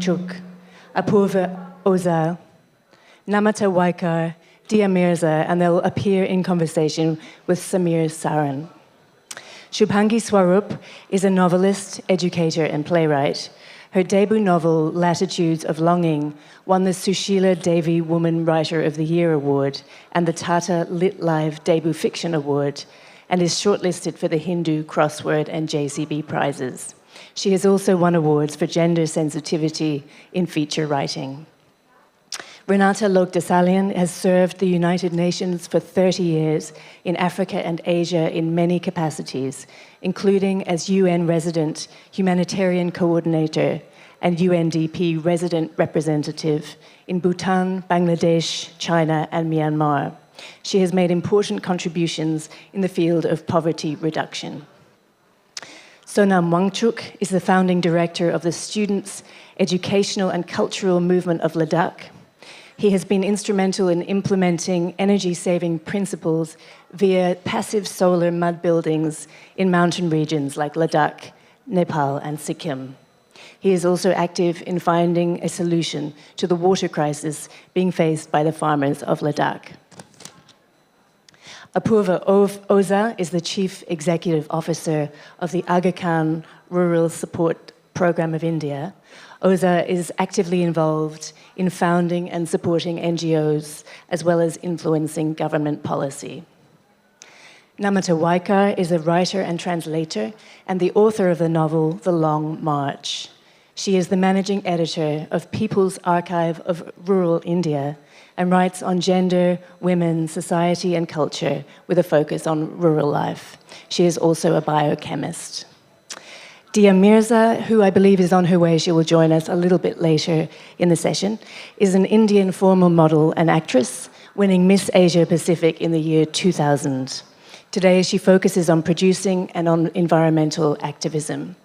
Wangchuk Apoorva Oza, Namita Waikar, Mirza, and they'll appear in conversation with Samir Saran. Shubhangi Swarup is a novelist, educator, and playwright. Her debut novel, Latitudes of Longing, won the Sushila Devi Woman Writer of the Year award and the Tata Lit Live Debut Fiction Award, and is shortlisted for the Hindu Crossword and JCB prizes. She has also won awards for gender sensitivity in feature writing. Renata Lok-Dessallien has served the United Nations for 30 years in Africa and Asia in many capacities, including as UN resident, humanitarian coordinator, and UNDP resident representative in Bhutan, Bangladesh, China, and Myanmar. She has made important contributions in the field of poverty reduction. Sonam Wangchuk is the founding director of the Students' Educational and Cultural Movement of Ladakh. He has been instrumental in implementing energy-saving principles via passive solar mud buildings in mountain regions like Ladakh, Nepal, and Sikkim. He is also active in finding a solution to the water crisis being faced by the farmers of Ladakh. Apoorva Oza is the Chief Executive Officer of the Aga Khan Rural Support Program of India. Oza is actively involved in founding and supporting NGOs, as well as influencing government policy. Namita Waikar is a writer and translator and the author of the novel The Long March. She is the managing editor of People's Archive of Rural India and writes on gender, women, society, and culture with a focus on rural life. She is also a biochemist. Mirza, who I believe is on her way, she will join us a little bit later in the session, is an Indian formal model and actress, winning Miss Asia Pacific in the year 2000. Today, she focuses on producing and on environmental activism.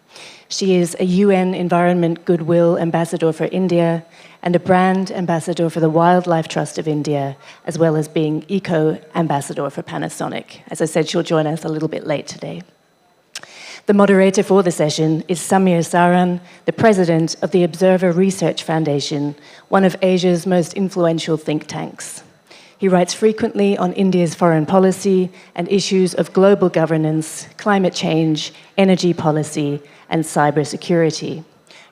She is a UN Environment Goodwill Ambassador for India and a brand ambassador for the Wildlife Trust of India, as well as being Eco-Ambassador for Panasonic. As I said, she'll join us a little bit late today. The moderator for the session is Samir Saran, the president of the Observer Research Foundation, one of Asia's most influential think tanks. He writes frequently on India's foreign policy and issues of global governance, climate change, energy policy, and cybersecurity.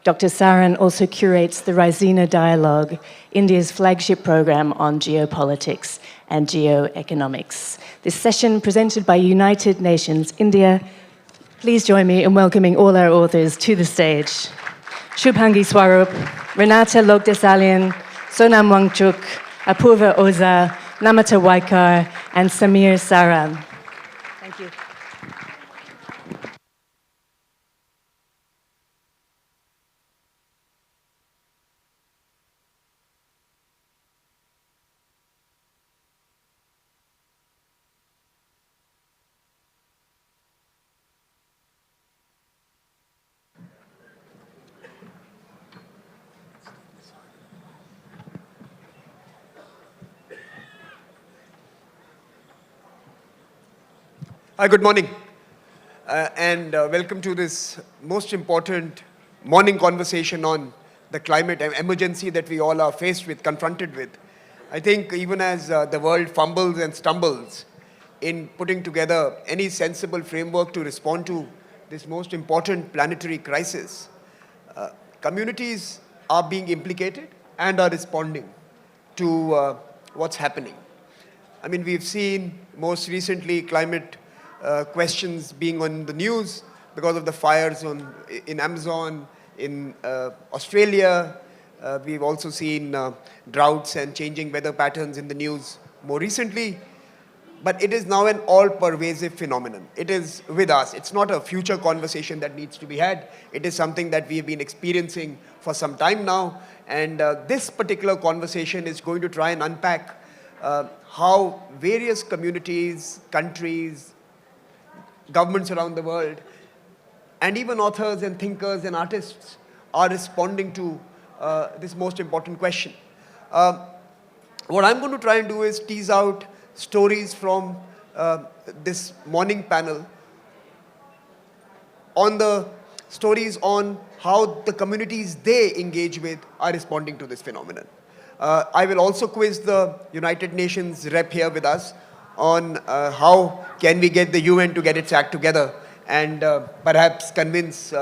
Dr. Saran also curates the Raisina Dialogue, India's flagship program on geopolitics and geoeconomics. This session, presented by United Nations India. Please join me in welcoming all our authors to the stage. Shubhangi Swarup, Renata Lok-Dessallien, Sonam Wangchuk, Apoorva Oza, Namita Waikar, and Samir Saran. Thank you. Hi, good morning, and welcome to this most important morning conversation on the climate emergency that we all are faced with, confronted with. I think even as the world fumbles and stumbles in putting together any sensible framework to respond to this most important planetary crisis, communities are being implicated and are responding to what's happening. I mean, we've seen most recently climate questions being on the news because of the fires in Amazon, in Australia. We've also seen droughts and changing weather patterns in the news more recently. But it is now an all-pervasive phenomenon. It is with us. It's not a future conversation that needs to be had. It is something that we've been experiencing for some time now. And this particular conversation is going to try and unpack how various communities, countries, governments around the world, and even authors and thinkers and artists are responding to this most important question. What I'm going to try and do is tease out stories from this morning panel on the stories on how the communities they engage with are responding to this phenomenon. I will also quiz the United Nations rep here with us on how can we get the UN to get its act together and perhaps convince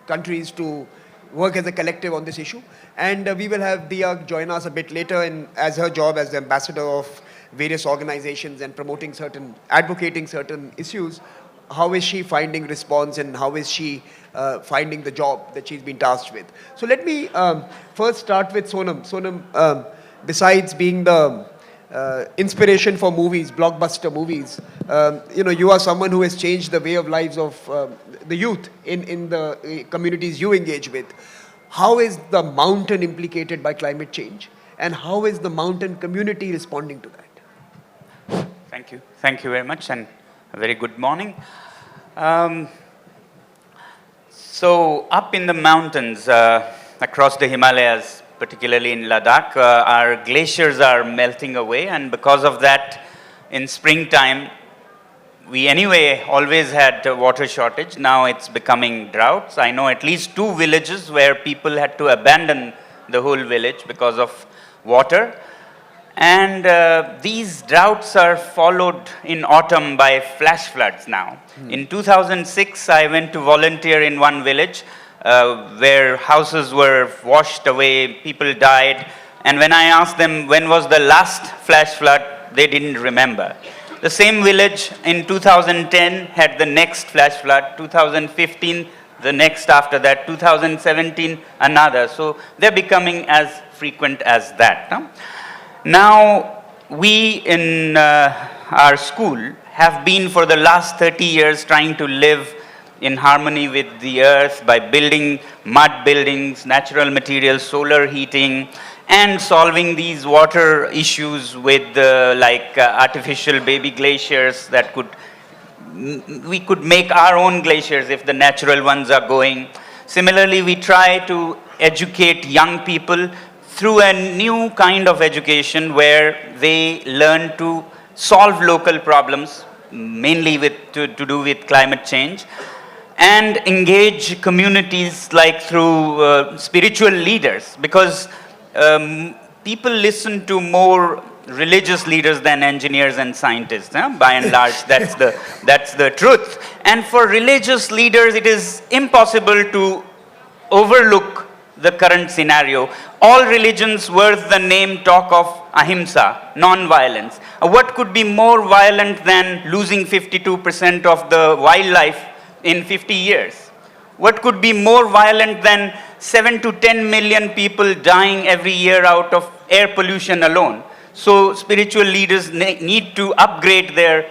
countries to work as a collective on this issue. And we will have Dia join us a bit later as her job as the ambassador of various organizations and advocating certain issues. How is she finding response and how is she finding the job that she's been tasked with? So let me first start with Sonam. Sonam, besides being the inspiration for movies, blockbuster movies, you are someone who has changed the way of lives of the youth in the communities you engage with. How is the mountain implicated by climate change? And how is the mountain community responding to that? Thank you. Thank you very much, and a very good morning. So up in the mountains, across the Himalayas, particularly in Ladakh, our glaciers are melting away, and because of that, in springtime, we anyway always had a water shortage. Now it's becoming droughts. I know at least 2 villages where people had to abandon the whole village because of water. And these droughts are followed in autumn by flash floods now. In 2006, I went to volunteer in one village where houses were washed away, people died. And when I asked them when was the last flash flood, they didn't remember. The same village in 2010 had the next flash flood, 2015 the next after that, 2017 another. So they're becoming as frequent as that. No? Now, we in our school have been for the last 30 years trying to live in harmony with the earth by building mud buildings, natural materials, solar heating, and solving these water issues with artificial baby glaciers that we could make our own glaciers if the natural ones are going. Similarly, we try to educate young people through a new kind of education where they learn to solve local problems, mainly to do with climate change, and engage communities like through spiritual leaders, because people listen to more religious leaders than engineers and scientists. By and large, that's the truth. And for religious leaders, it is impossible to overlook the current scenario. All religions worth the name talk of ahimsa, non-violence. What could be more violent than losing 52% of the wildlife in 50 years? What could be more violent than 7 to 10 million people dying every year out of air pollution alone? So spiritual leaders need to upgrade their,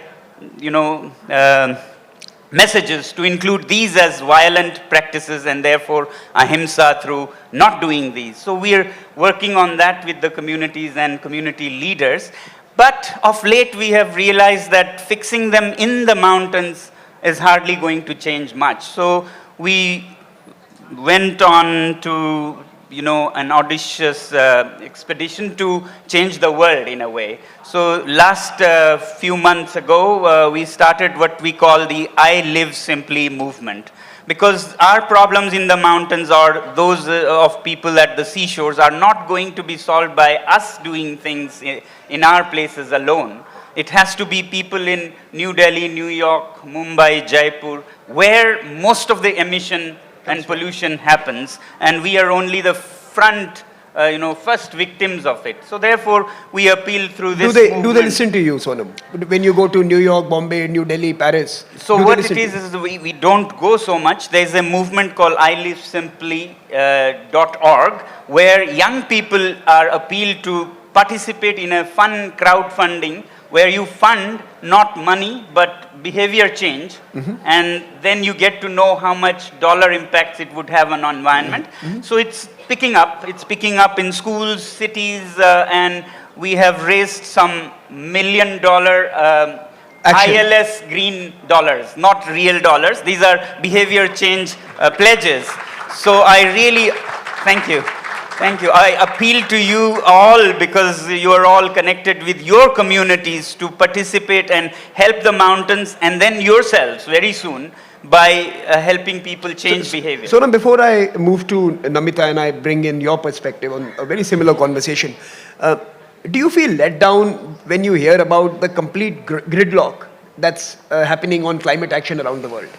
messages to include these as violent practices and therefore ahimsa through not doing these. So we are working on that with the communities and community leaders. But of late we have realized that fixing them in the mountains is hardly going to change much. So we went on to an audacious expedition to change the world in a way. So last few months ago, we started what we call the I Live Simply movement. Because our problems in the mountains or those of people at the seashores are not going to be solved by us doing things in our places alone. It has to be people in New Delhi, New York, Mumbai, Jaipur, where most of the emission and pollution happens, and we are only the first victims of it. So therefore, we appeal through this movement. Do they listen to you, Sonam? When you go to New York, Bombay, New Delhi, Paris? So what it is we don't go so much. There's a movement called ilivesimply.org, where young people are appealed to participate in a fun crowdfunding, where you fund not money but behavior change, and then you get to know how much dollar impacts it would have on environment. So it's picking up. It's picking up in schools, cities, and we have raised some $1 million ILS green dollars, not real dollars. These are behavior change pledges. So I really, thank you. Thank you. I appeal to you all, because you are all connected with your communities, to participate and help the mountains, and then yourselves very soon by helping people change behavior. Sonam, before I move to Namita and I bring in your perspective on a very similar conversation, do you feel let down when you hear about the complete gridlock that's happening on climate action around the world?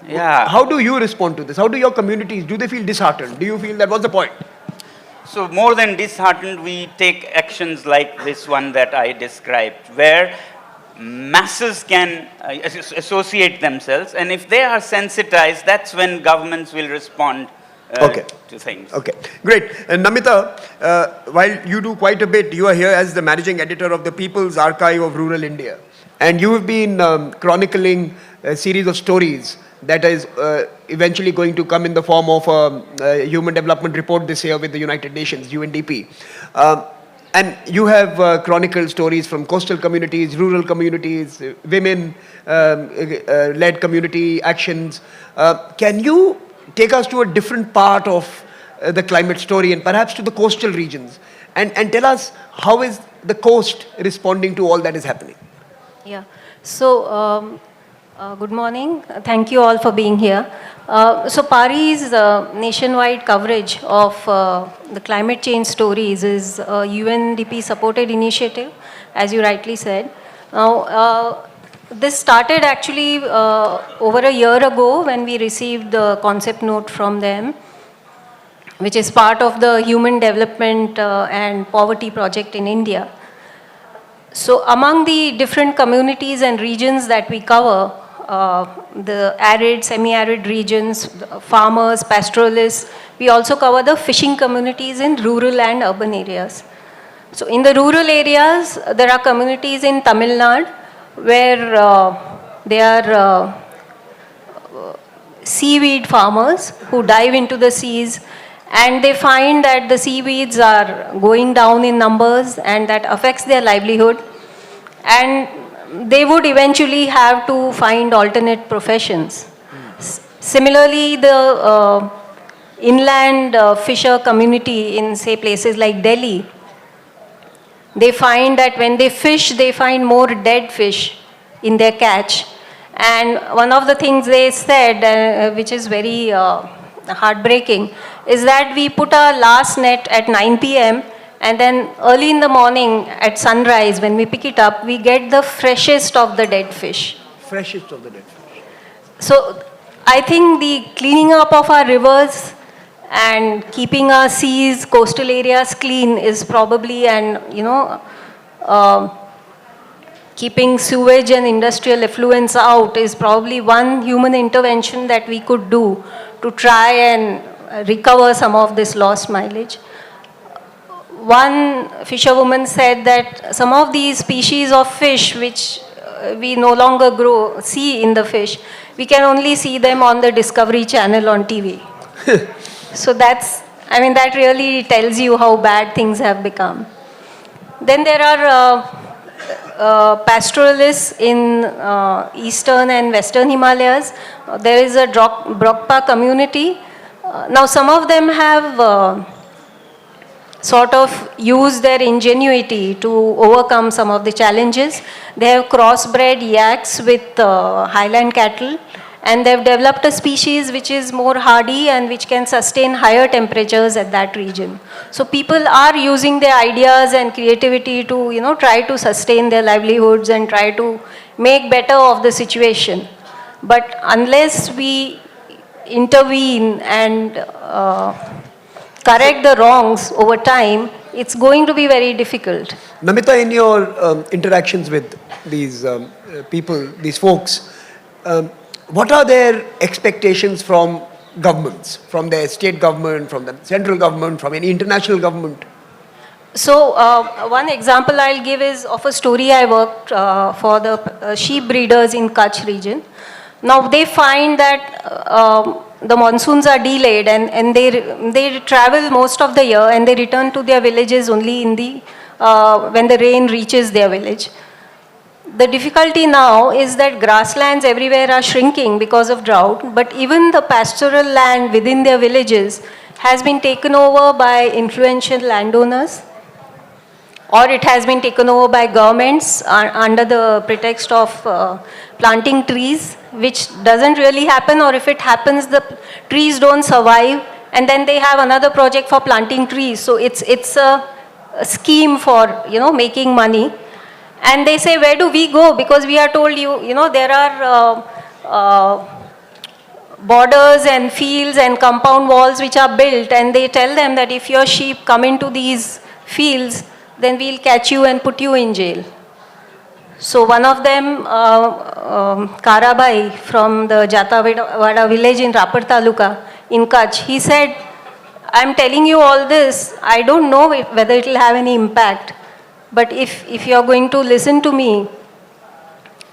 Yeah. How do you respond to this? How do your communities, do they feel disheartened? Do you feel that, what's the point? So more than disheartened, we take actions like this one that I described, where masses can associate themselves, and if they are sensitized, that's when governments will respond to things. Okay, great. And Namita, while you do quite a bit, you are here as the managing editor of the People's Archive of Rural India, and you have been chronicling a series of stories that is eventually going to come in the form of a Human Development Report this year with the United Nations, UNDP. And you have chronicled stories from coastal communities, rural communities, women-led community actions. Can you take us to a different part of the climate story and perhaps to the coastal regions and tell us how is the coast responding to all that is happening? Yeah. So, good morning. Thank you all for being here. So Pari's nationwide coverage of the climate change stories is a UNDP supported initiative, as you rightly said. Now, this started actually over a year ago when we received the concept note from them, which is part of the Human Development and Poverty Project in India. So among the different communities and regions that we cover, the arid, semi-arid regions, farmers, pastoralists. We also cover the fishing communities in rural and urban areas. So in the rural areas, there are communities in Tamil Nadu where they are seaweed farmers who dive into the seas, and they find that the seaweeds are going down in numbers and that affects their livelihood. And they would eventually have to find alternate professions. Similarly, the inland fisher community in, say, places like Delhi, they find that when they fish, they find more dead fish in their catch. And one of the things they said, which is very heartbreaking, is that we put our last net at 9 p.m. and then early in the morning at sunrise, when we pick it up, we get the freshest of the dead fish. Freshest of the dead fish. So I think the cleaning up of our rivers and keeping our seas, coastal areas clean is probably, and keeping sewage and industrial effluents out is probably one human intervention that we could do to try and recover some of this lost mileage. One fisherwoman said that some of these species of fish which we no longer see in the fish, we can only see them on the Discovery Channel on TV. So that really tells you how bad things have become. Then there are pastoralists in eastern and western Himalayas. There is a Brokpa community. Now some of them have sort of use their ingenuity to overcome some of the challenges. They have crossbred yaks with highland cattle, and they've developed a species which is more hardy and which can sustain higher temperatures at that region. So people are using their ideas and creativity to try to sustain their livelihoods and try to make better of the situation. But unless we intervene and correct the wrongs over time, it's going to be very difficult. Namita, in your interactions with these people, these folks, what are their expectations from governments, from their state government, from the central government, from any international government? So one example I'll give is of a story I worked for the sheep breeders in Kutch region. Now they find that the monsoons are delayed and they travel most of the year and they return to their villages only in when the rain reaches their village. The difficulty now is that grasslands everywhere are shrinking because of drought, but even the pastoral land within their villages has been taken over by influential landowners. or it has been taken over by governments under the pretext of planting trees, which doesn't really happen, or if it happens, the trees don't survive, and then they have another project for planting trees. So it's a scheme for, you know, making money. And they say, where do we go? Because we are told, you know, there are borders and fields and compound walls which are built, and they tell them that if your sheep come into these fields, then we'll catch you and put you in jail. So one of them, Karabai from the Jatawada village in Rapar Taluka in Kutch, he said, I'm telling you all this, I don't know whether it will have any impact, but if you're going to listen to me,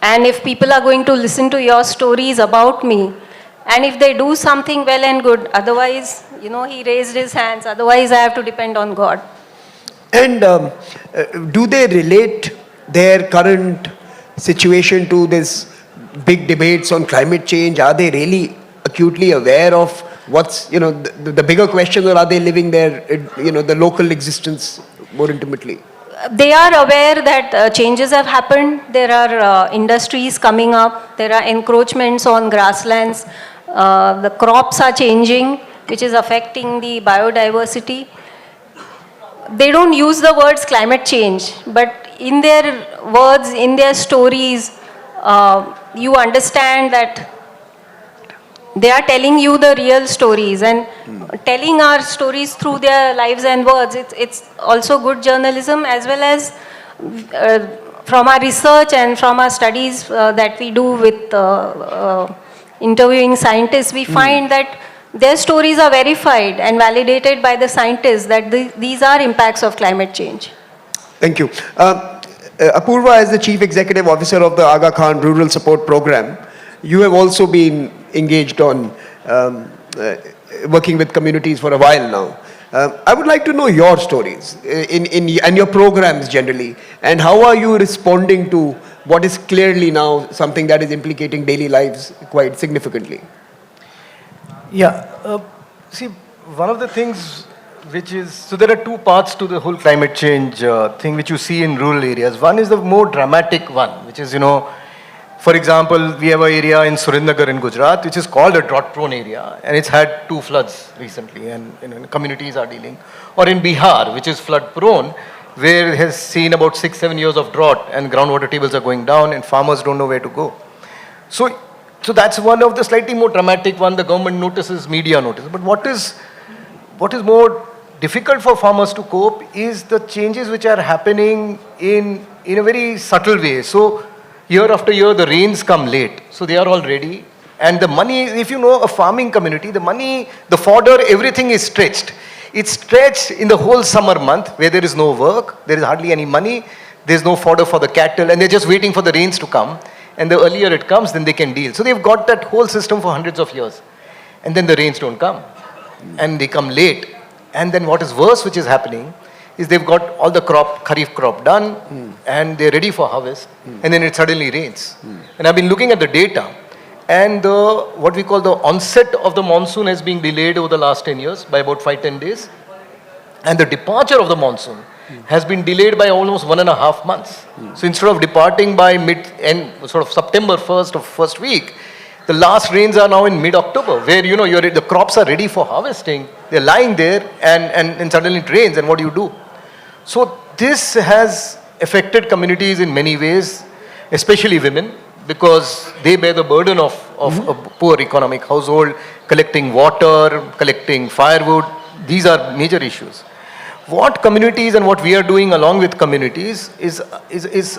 and if people are going to listen to your stories about me, and if they do something well and good, otherwise, you know, he raised his hands, otherwise I have to depend on God. And do they relate their current situation to this big debates on climate change? Are they really acutely aware of what's, you know, the bigger question, or are they living their, you know, the local existence more intimately? They are aware that changes have happened. There are industries coming up. There are encroachments on grasslands. The crops are changing, which is affecting the biodiversity. They don't use the words climate change, but in their words, in their stories, you understand that they are telling you the real stories, and telling our stories through their lives and words. It's also good journalism, as well as from our research and from our studies that we do with interviewing scientists, we find that their stories are verified and validated by the scientists that these are impacts of climate change. Thank you. Apoorva, as the Chief Executive Officer of the Aga Khan Rural Support Program, you have also been engaged on working with communities for a while now. I would like to know your stories and your programs generally, and how are you responding to what is clearly now something that is implicating daily lives quite significantly? Yeah, see, one of the things which is, so there are two parts to the whole climate change thing which you see in rural areas. One is the more dramatic one, which is, you know, for example, we have an area in Surendnagar in Gujarat, which is called a drought-prone area, and it's had 2 floods recently, and, you know, communities are dealing. Or in Bihar, which is flood-prone, where it has seen about 6-7 years of drought, and groundwater tables are going down, and farmers don't know where to go. So that's one of the slightly more dramatic one. The government notices, media notices. But what is more difficult for farmers to cope is the changes which are happening in a very subtle way. So year after year, the rains come late. So they are all ready. And the money, if you know a farming community, the money, the fodder, everything is stretched. It's stretched in the whole summer month where there is no work, there is hardly any money, there's no fodder for the cattle, and they're just waiting for the rains to come. And the earlier it comes, then they can deal. So they've got that whole system for hundreds of years. And then the rains don't come. And they come late. And then what is worse, which is happening, is they've got all the crop, kharif crop done, and they're ready for harvest, and then it suddenly rains. And I've been looking at the data, and what we call the onset of the monsoon has been delayed over the last 10 years by about 5-10 days. And the departure of the monsoon has been delayed by almost 1.5 months. So instead of departing by sort of September 1st of first week, the last rains are now in mid-October, where, you know, the crops are ready for harvesting. They're lying there, and suddenly it rains, and what do you do? So this has affected communities in many ways, especially women, because they bear the burden of a poor economic household, collecting water, collecting firewood. These are major issues. What communities and what we are doing along with communities is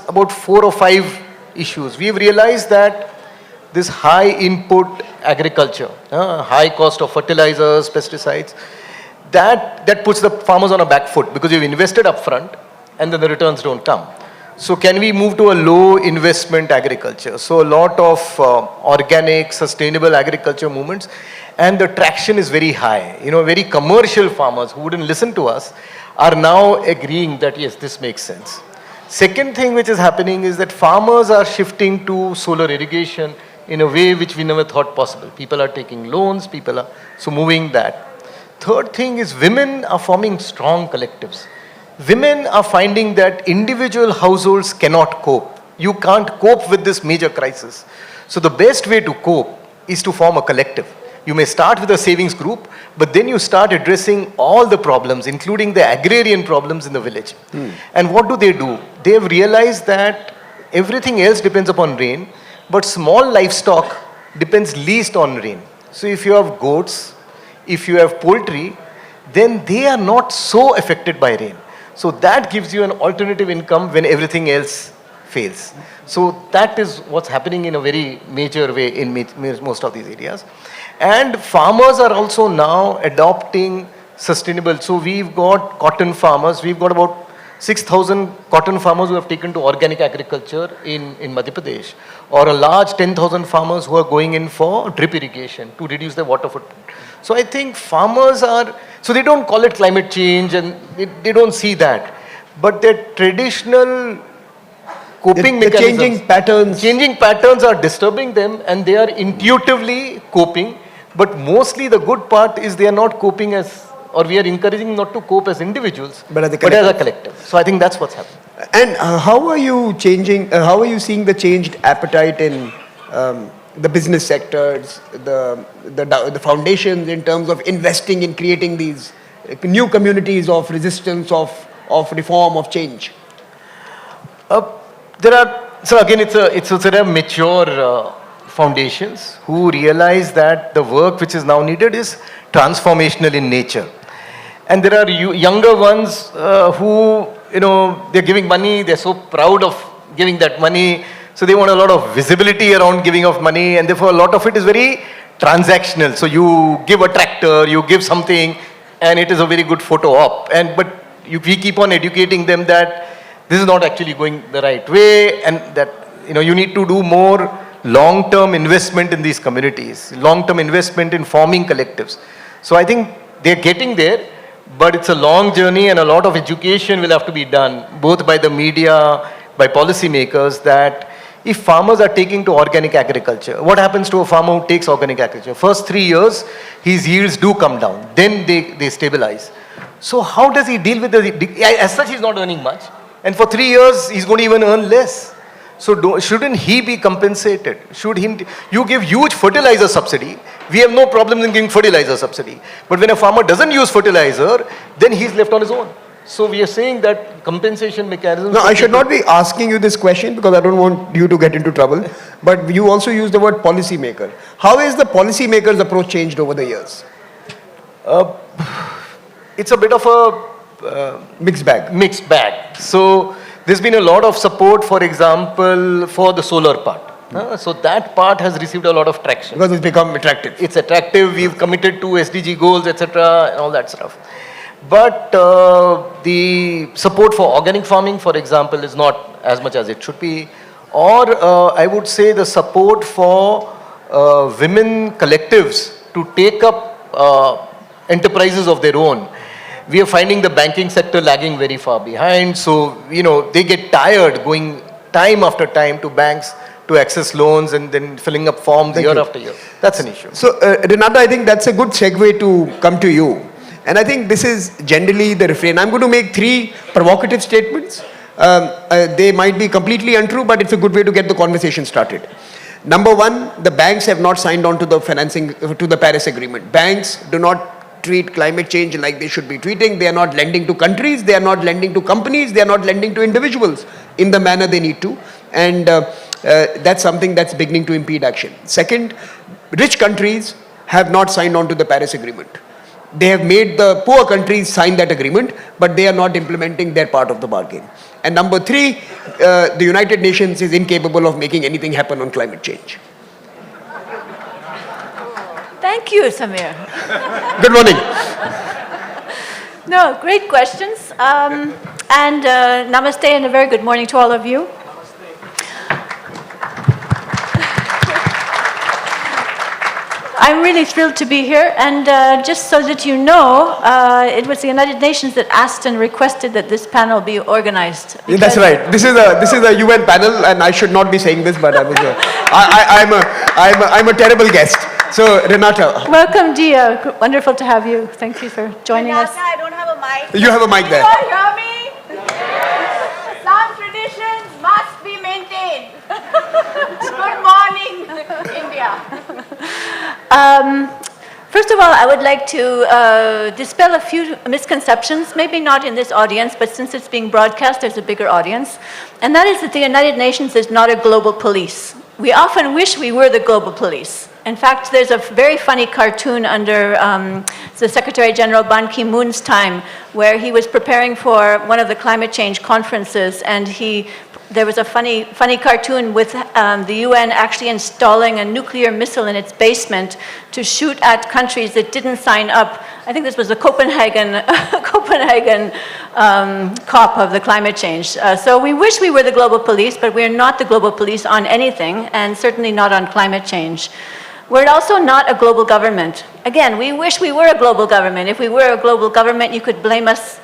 about 4 or 5 issues. We've realized that this high input agriculture, high cost of fertilizers, pesticides, that puts the farmers on a back foot because you've invested up front and then the returns don't come. So can we move to a low investment agriculture? So a lot of organic, sustainable agriculture movements, and the traction is very high. You know, very commercial farmers who wouldn't listen to us are now agreeing that yes, this makes sense. Second thing which is happening is that farmers are shifting to solar irrigation in a way which we never thought possible. People are taking loans, so moving that. Third thing is women are forming strong collectives. women are finding that individual households cannot cope. You can't cope with this major crisis. So the best way to cope is to form a collective. You may start with a savings group, but then you start addressing all the problems, including the agrarian problems in the village. And what do? They have realized that everything else depends upon rain, but small livestock depends least on rain. So if you have goats, if you have poultry, then they are not so affected by rain. So that gives you an alternative income when everything else fails. So that is what's happening in a very major way in most of these areas. And farmers are also now adopting sustainable. So we've got cotton farmers. We've got about 6,000 cotton farmers who have taken to organic agriculture in Madhya Pradesh, or a large 10,000 farmers who are going in for drip irrigation to reduce their water footprint. So I think farmers are, so they don't call it climate change and they don't see that. But their traditional coping mechanisms, changing patterns are disturbing them, and they are intuitively coping. But mostly the good part is they are not coping as, or we are encouraging not to cope as individuals, but as a collective. So I think that's what's happening. And how are you changing, how are you seeing the changed appetite in the business sectors, the foundations in terms of investing in creating these new communities of resistance, of reform, of change? So again, it's a sort of mature foundations who realize that the work which is now needed is transformational in nature. And there are younger ones who, they're giving money, they're so proud of giving that money, so they want a lot of visibility around giving of money, and therefore a lot of it is very transactional. So you give a tractor, you give something, and it is a very good photo op. But we keep on educating them that this is not actually going the right way, and that you need to do more long-term investment in these communities, long-term investment in forming collectives. So I think they're getting there, but it's a long journey, and a lot of education will have to be done, both by the media, by policymakers, that if farmers are taking to organic agriculture, what happens to a farmer who takes organic agriculture? First 3 years, his yields do come down, then they stabilize. So how does he deal with as such he's not earning much, and for 3 years he's going to even earn less. So shouldn't he be compensated? You give huge fertilizer subsidy. We have no problem in giving fertilizer subsidy. But when a farmer doesn't use fertilizer, then he's left on his own. So we are saying that compensation mechanisms... No, I should not be asking you this question because I don't want you to get into trouble. But you also use the word policymaker. How has the policymaker's approach changed over the years? It's a bit of a... mixed bag. Mixed bag. So there's been a lot of support, for example, for the solar part. So that part has received a lot of traction. Because it's become attractive. It's attractive. We've committed to SDG goals, etc., and all that stuff. But the support for organic farming, for example, is not as much as it should be. Or I would say the support for women collectives to take up enterprises of their own. We are finding the banking sector lagging very far behind. So, they get tired going time after time to banks to access loans and then filling up forms year after year. That's an issue. So, Renata, I think that's a good segue to come to you. And I think this is generally the refrain. I'm going to make 3 provocative statements. They might be completely untrue, but it's a good way to get the conversation started. Number 1, the banks have not signed on to the financing, to the Paris Agreement. Banks do not treat climate change like they should be treating. They are not lending to countries, they are not lending to companies, they are not lending to individuals in the manner they need to. And that's something that's beginning to impede action. Second, rich countries have not signed on to the Paris Agreement. They have made the poor countries sign that agreement, but they are not implementing their part of the bargain. And number 3, the United Nations is incapable of making anything happen on climate change. Thank you, Samir. Good morning. No, great questions. And namaste and a very good morning to all of you. I'm really thrilled to be here, and just so that you know, it was the United Nations that asked and requested that this panel be organized. That's right. This is a UN panel, and I should not be saying this, but I'm a terrible guest. So, Renata. Welcome, Dia. Wonderful to have you. Thank you for joining us. I don't have a mic. You have a mic there. Can you all hear me? First of all, I would like to dispel a few misconceptions, maybe not in this audience, but since it's being broadcast, there's a bigger audience. And that is that the United Nations is not a global police. We often wish we were the global police. In fact, there's a very funny cartoon under the Secretary General Ban Ki-moon's time where he was preparing for one of the climate change conferences, and there was a funny cartoon with the UN actually installing a nuclear missile in its basement to shoot at countries that didn't sign up. I think this was the Copenhagen COP of the climate change. So we wish we were the global police, but we're not the global police on anything, and certainly not on climate change. We're also not a global government. Again, we wish we were a global government. If we were a global government, you could blame us,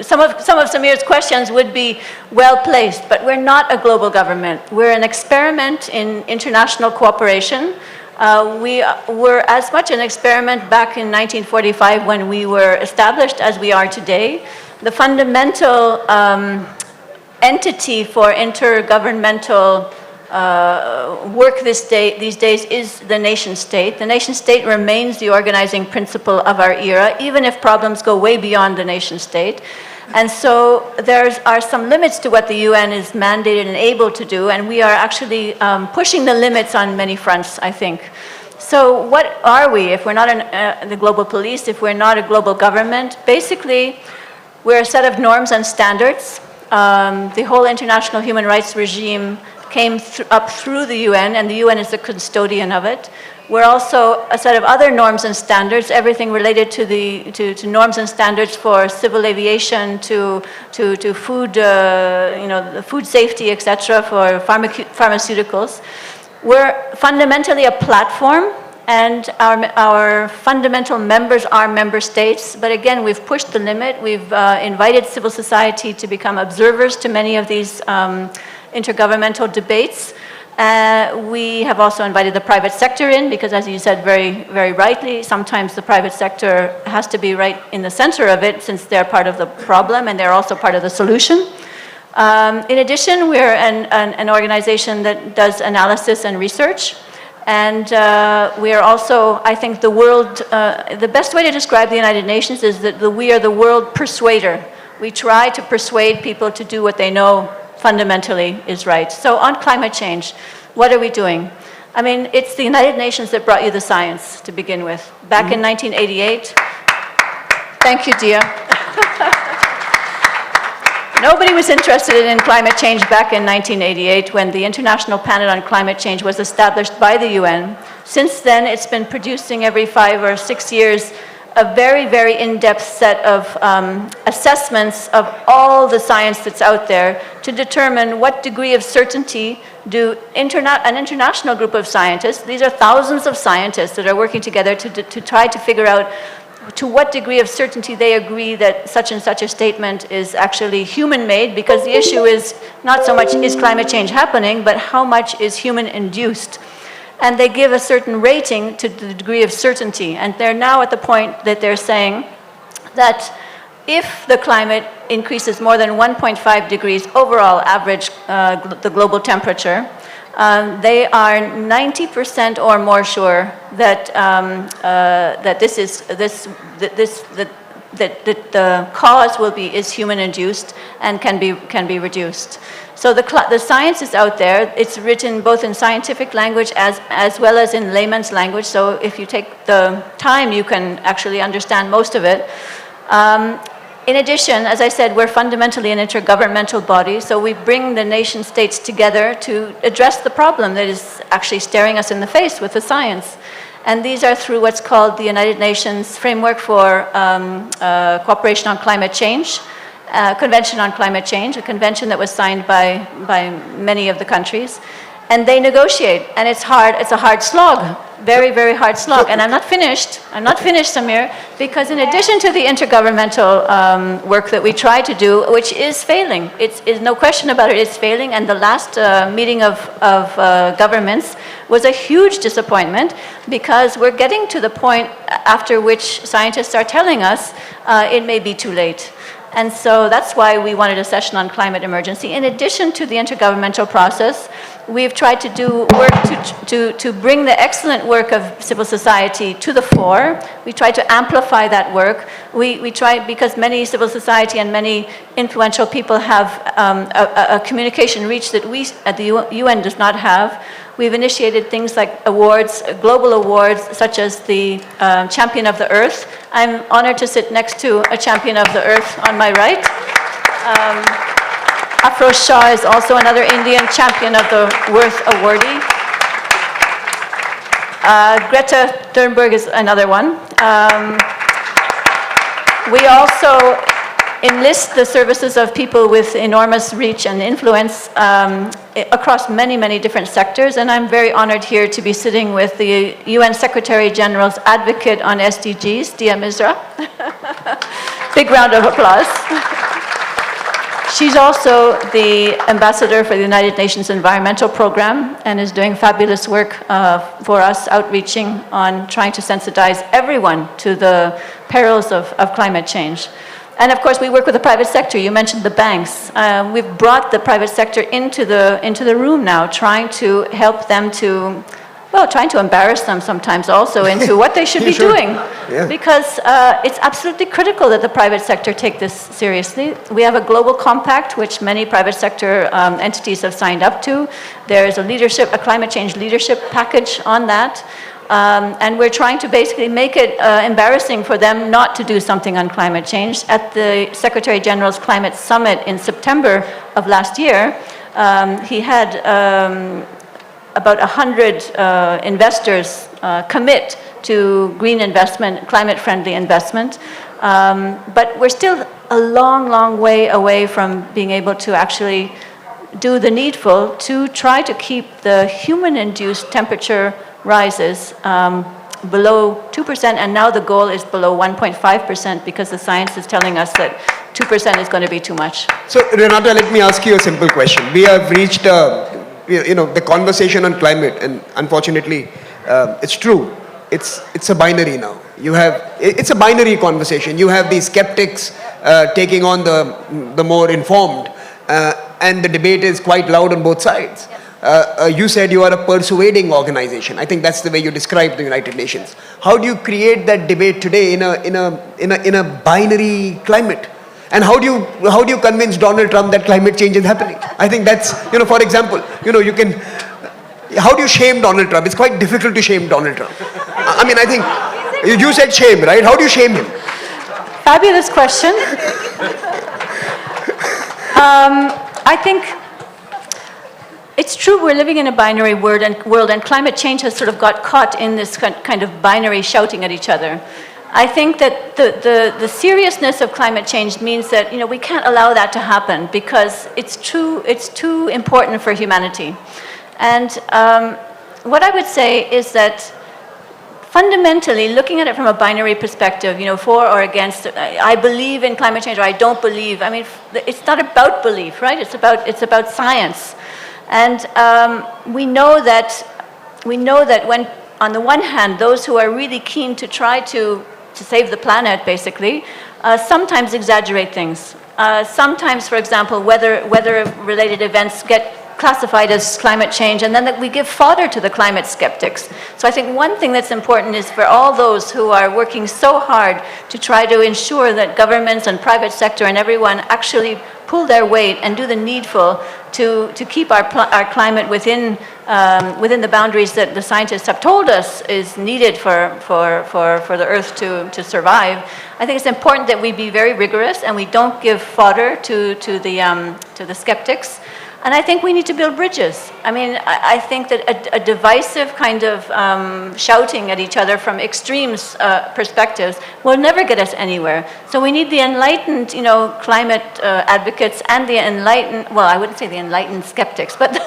some of Samir's questions would be well placed, but we're not a global government. We're an experiment in international cooperation. We were as much an experiment back in 1945 when we were established as we are today. The fundamental entity for intergovernmental work these days is the nation state. The nation state remains the organizing principle of our era, even if problems go way beyond the nation state. And so there are some limits to what the UN is mandated and able to do, and we are actually pushing the limits on many fronts, I think. So what are we if we're not the global police, if we're not a global government? Basically, we're a set of norms and standards. The whole international human rights regime came up through the UN, and the UN is the custodian of it. We're also a set of other norms and standards, everything related to norms and standards for civil aviation, to food, the food safety, etc., for pharmaceuticals. We're fundamentally a platform, and our fundamental members are member states. But again, we've pushed the limit. We've invited civil society to become observers to many of these intergovernmental debates. We have also invited the private sector in, because as you said very, very rightly, sometimes the private sector has to be right in the center of it, since they're part of the problem and they're also part of the solution. In addition, we're an organization that does analysis and research. And we are also, I think, the best way to describe the United Nations is that we are the world persuader. We try to persuade people to do what they know fundamentally is right. So on climate change, what are we doing? I mean, it's the United Nations that brought you the science to begin with. Back in 1988, thank you, Dia. Nobody was interested in climate change back in 1988 when the International Panel on Climate Change was established by the UN. Since then, it's been producing every 5 or 6 years a very, very in-depth set of assessments of all the science that's out there to determine what degree of certainty do an international group of scientists, these are thousands of scientists that are working together to try to figure out to what degree of certainty they agree that such and such a statement is actually human-made, because the issue is not so much is climate change happening, but how much is human-induced. And they give a certain rating to the degree of certainty. And they're now at the point that they're saying that if the climate increases more than 1.5 degrees overall average the global temperature, they are 90% or more sure that that the cause is human-induced and can be reduced. So the science is out there. It's written both in scientific language as well as in layman's language. So if you take the time, you can actually understand most of it. In addition, as I said, we're fundamentally an intergovernmental body, so we bring the nation states together to address the problem that is actually staring us in the face with the science. And these are through what's called the United Nations Framework for Cooperation on Climate Change, Convention on Climate Change, a convention that was signed by many of the countries. And they negotiate, and it's hard. It's a hard slog, very, very hard slog. And I'm not finished, Samir, because in addition to the intergovernmental work that we try to do, which is failing, it's no question about it, it's failing. And the last meeting of governments was a huge disappointment, because we're getting to the point after which scientists are telling us it may be too late. And so that's why we wanted a session on climate emergency. In addition to the intergovernmental process, we've tried to do work to bring the excellent work of civil society to the fore. We try to amplify that work. We try, because many civil society and many influential people have a communication reach that we at the UN does not have. We've initiated things like awards, global awards, such as the Champion of the Earth. I'm honored to sit next to a Champion of the Earth on my right. Afroz Shah is also another Indian Champion of the Earth awardee. Greta Thunberg is another one. We also enlist the services of people with enormous reach and influence across many, many different sectors. And I'm very honored here to be sitting with the UN Secretary General's advocate on SDGs, Dia Mirza. Big round of applause. She's also the ambassador for the United Nations Environmental Program and is doing fabulous work for us, outreaching on trying to sensitize everyone to the perils of climate change. And of course, we work with the private sector. You mentioned the banks. We've brought the private sector into the room now, trying to help them to, well, trying to embarrass them sometimes also into what they should be doing. Yeah. Because it's absolutely critical that the private sector take this seriously. We have a global compact, which many private sector entities have signed up to. There is a climate change leadership package on that. And we're trying to basically make it embarrassing for them not to do something on climate change. At the Secretary General's Climate Summit in September of last year, he had about 100 investors commit to green investment, climate-friendly investment. But we're still a long, long way away from being able to actually do the needful to try to keep the human-induced temperature rises below 2%, and now the goal is below 1.5% because the science is telling us that 2% is going to be too much. So, Renata, let me ask you a simple question. We have reached, the conversation on climate, and unfortunately, it's true. It's a binary now. It's a binary conversation. You have these skeptics taking on the more informed, and the debate is quite loud on both sides. You said you are a persuading organization. I think that's the way you describe the United Nations. How do you create that debate today in a binary climate? And how do you convince Donald Trump that climate change is happening? I think that's, for example, how do you shame Donald Trump? It's quite difficult to shame Donald Trump. I mean, I think you said shame, right? How do you shame him? Fabulous question. I think it's true we're living in a binary world, and climate change has sort of got caught in this kind of binary shouting at each other. I think that the seriousness of climate change means that we can't allow that to happen because it's too important for humanity. And what I would say is that fundamentally, looking at it from a binary perspective, for or against, I believe in climate change or I don't believe. I mean, it's not about belief, right? It's about science. And we know that when, on the one hand, those who are really keen to try to save the planet, basically, sometimes exaggerate things. Sometimes, for example, weather-related events get classified as climate change, and then that we give fodder to the climate skeptics. So I think one thing that's important is for all those who are working so hard to try to ensure that governments and private sector and everyone actually pull their weight and do the needful to keep our climate within the boundaries that the scientists have told us is needed for the Earth to survive. I think it's important that we be very rigorous and we don't give fodder to the skeptics. And I think we need to build bridges. I mean, I think that a divisive kind of shouting at each other from extremes perspectives will never get us anywhere. So we need the enlightened, climate advocates and the enlightened, well, I wouldn't say the enlightened skeptics, but the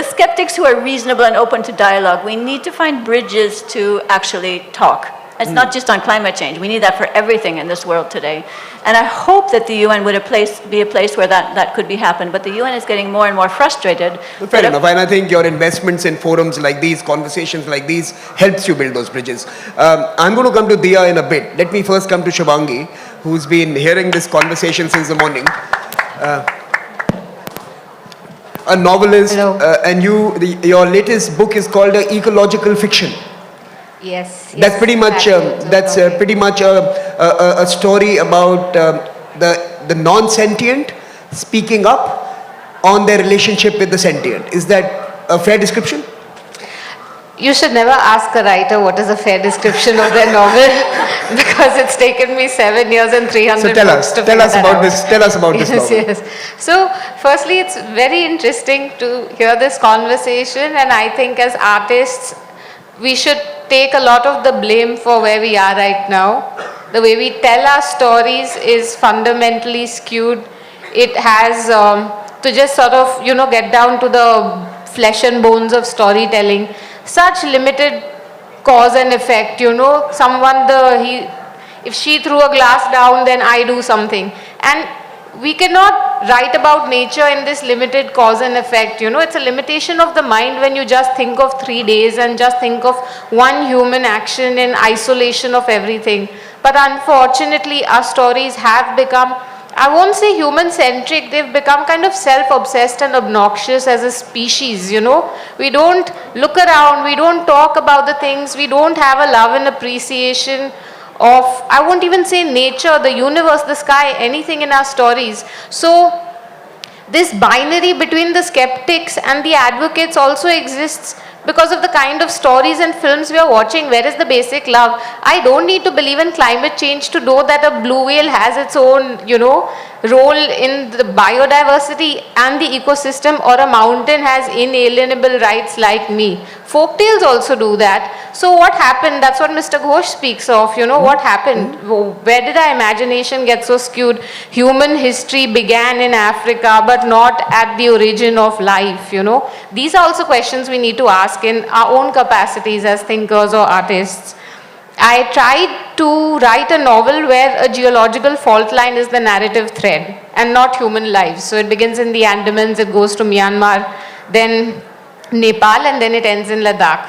skeptics who are reasonable and open to dialogue. We need to find bridges to actually talk. It's not just on climate change. We need that for everything in this world today. And I hope that the UN would be a place where that could be happen. But the UN is getting more and more frustrated. Fair enough. And I think your investments in forums like these, conversations like these, helps you build those bridges. I'm going to come to Diya in a bit. Let me first come to Shubhangi, who's been hearing this conversation since the morning. A novelist, and your latest book is called Ecological Fiction. Yes. That's pretty much a story about the non-sentient speaking up on their relationship with the sentient. Is that a fair description? You should never ask a writer what is a fair description of their novel, because it's taken me 7 years and 300 so tell books us, to tell us figure about that this. Tell us about this novel. Yes. So, firstly, it's very interesting to hear this conversation, and I think as artists, we should take a lot of the blame for where we are right now. The way we tell our stories is fundamentally skewed. It has to just sort of, get down to the flesh and bones of storytelling. Such limited cause and effect, someone, if she threw a glass down, then I do something. And we cannot write about nature in this limited cause and effect. It's a limitation of the mind when you just think of 3 days and just think of one human action in isolation of everything. But unfortunately, our stories have become, I won't say human-centric, they've become kind of self-obsessed and obnoxious as a species, We don't look around, we don't talk about the things, we don't have a love and appreciation of, I won't even say nature, the universe, the sky, anything in our stories. So, this binary between the skeptics and the advocates also exists because of the kind of stories and films we are watching. Where is the basic love? I don't need to believe in climate change to know that a blue whale has its own, role in the biodiversity and the ecosystem, or a mountain has inalienable rights like me. Folktales also do that. So what happened? That's what Mr. Ghosh speaks of. What happened? Where did our imagination get so skewed? Human history began in Africa, but not at the origin of life. These are also questions we need to ask in our own capacities as thinkers or artists. I tried to write a novel where a geological fault line is the narrative thread and not human lives. So it begins in the Andamans, it goes to Myanmar, then Nepal, and then it ends in Ladakh.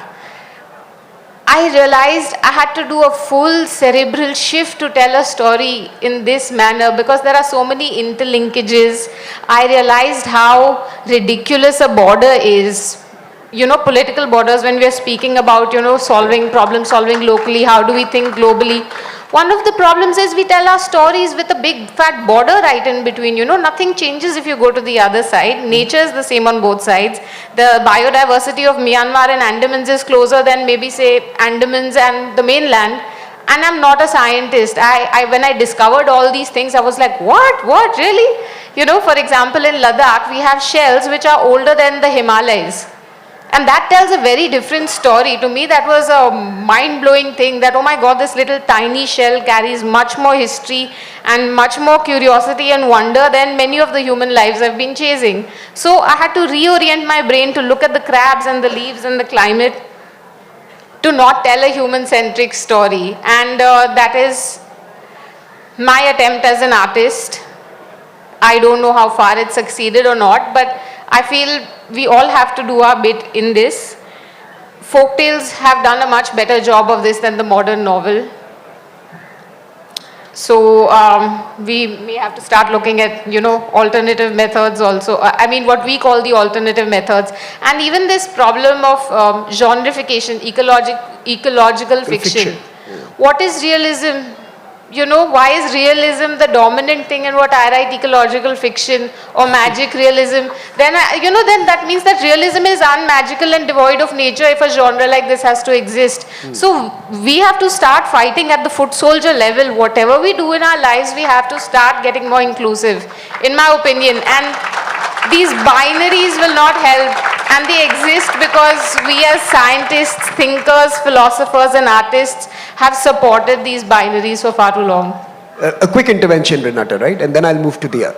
I realized I had to do a full cerebral shift to tell a story in this manner because there are so many interlinkages. I realized how ridiculous a border is. Political borders, when we are speaking about, problem solving locally, how do we think globally? One of the problems is we tell our stories with a big fat border right in between. Nothing changes if you go to the other side. Nature is the same on both sides. The biodiversity of Myanmar and Andamans is closer than maybe say Andamans and the mainland. And I'm not a scientist. When I discovered all these things, I was like, what, really? For example, in Ladakh, we have shells which are older than the Himalayas. And that tells a very different story. To me, that was a mind-blowing thing that, oh my God, this little tiny shell carries much more history and much more curiosity and wonder than many of the human lives I've been chasing. So I had to reorient my brain to look at the crabs and the leaves and the climate to not tell a human-centric story. And that is my attempt as an artist. I don't know how far it succeeded or not, but I feel we all have to do our bit in this. Folktales have done a much better job of this than the modern novel. So we may have to start looking at, alternative methods also. What we call the alternative methods. And even this problem of genreification, ecological fiction. What is realism? Why is realism the dominant thing in what I write, ecological fiction or magic realism? Then, then that means that realism is unmagical and devoid of nature if a genre like this has to exist. So we have to start fighting at the foot soldier level. Whatever we do in our lives, we have to start getting more inclusive, in my opinion. And these binaries will not help, and they exist because we as scientists, thinkers, philosophers and artists have supported these binaries for far too long. A quick intervention, Renata, right? And then I'll move to Diya.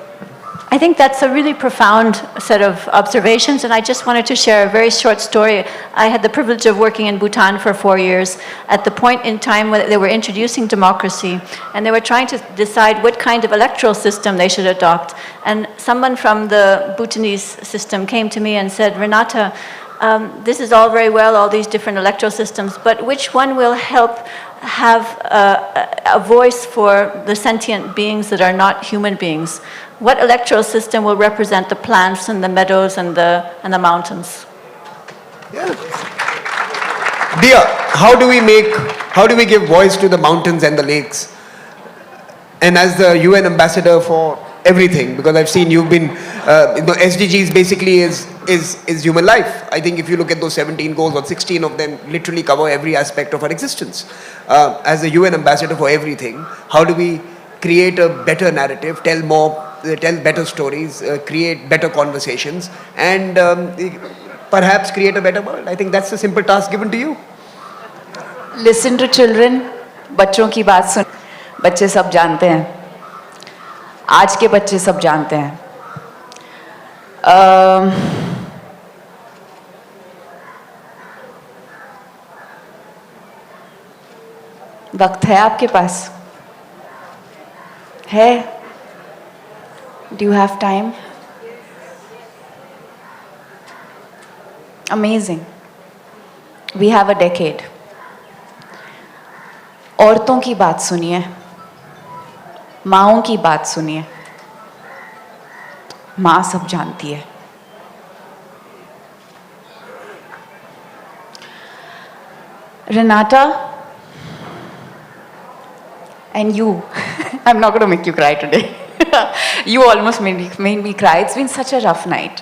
I think that's a really profound set of observations, and I just wanted to share a very short story. I had the privilege of working in Bhutan for 4 years at the point in time when they were introducing democracy, and they were trying to decide what kind of electoral system they should adopt. And someone from the Bhutanese system came to me and said, Renata, this is all very well, all these different electoral systems, but which one will help have a voice for the sentient beings that are not human beings? What electoral system will represent the plants and the meadows and the mountains? Yeah. Dear, how do we give voice to the mountains and the lakes? And as the UN ambassador for everything, because I've seen you've been, SDGs basically is human life. I think if you look at those 17 goals, or 16 of them literally cover every aspect of our existence. As the UN ambassador for everything, how do we create a better narrative, tell better stories, create better conversations, and perhaps create a better world? I think that's the simple task given to you. Listen to children, बच्चों की बात सुन, बच्चे सब जानते हैं, आज के बच्चे सब जानते हैं. वक्त है आपके पास? है? Do you have time? Amazing. We have a decade. औरतों की बात सुनिए, माँओं की बात सुनिए. माँ सब जानती है. Renata, and you, I'm not going to make you cry today. You almost made me cry. It's been such a rough night.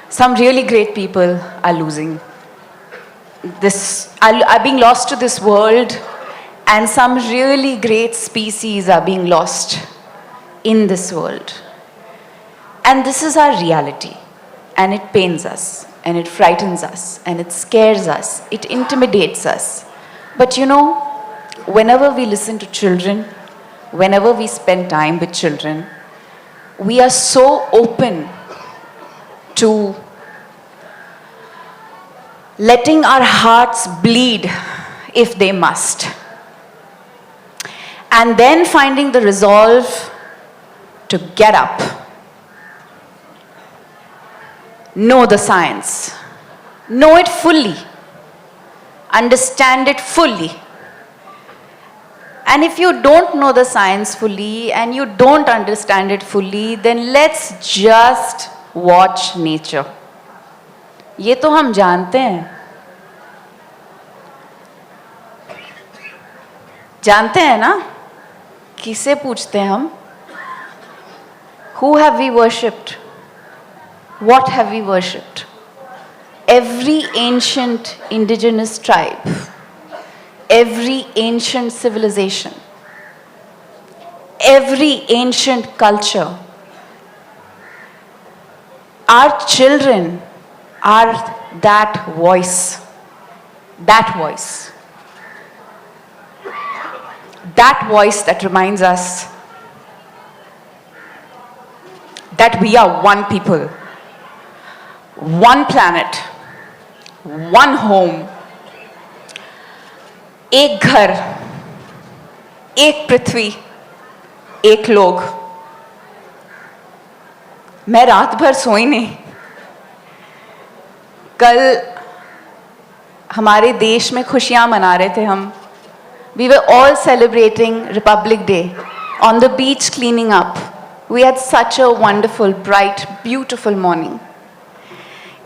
Some really great people are losing. Are being lost to this world, and some really great species are being lost in this world. And this is our reality. And it pains us, and it frightens us, and it scares us, it intimidates us. But you know, whenever we listen to children, whenever we spend time with children, we are so open to letting our hearts bleed if they must. And then finding the resolve to get up. Know the science. Know it fully. Understand it fully. And if you don't know the science fully and you don't understand it fully, then let's just watch nature. ये तो हम जानते हैं. जानते हैं ना? किसे पूछते हैं हम? Who have we worshipped? What have we worshipped? Every ancient indigenous tribe, every ancient civilization, every ancient culture. Our children are that voice. That voice. That voice that reminds us that we are one people, one planet, one home, एक घर, एक पृथ्वी, एक लोग. मैं रात भर सोई नहीं. कल हमारे देश में खुशियां मना रहे थे हम. We were all celebrating Republic Day on the beach, cleaning up. We had such a wonderful, bright, beautiful morning.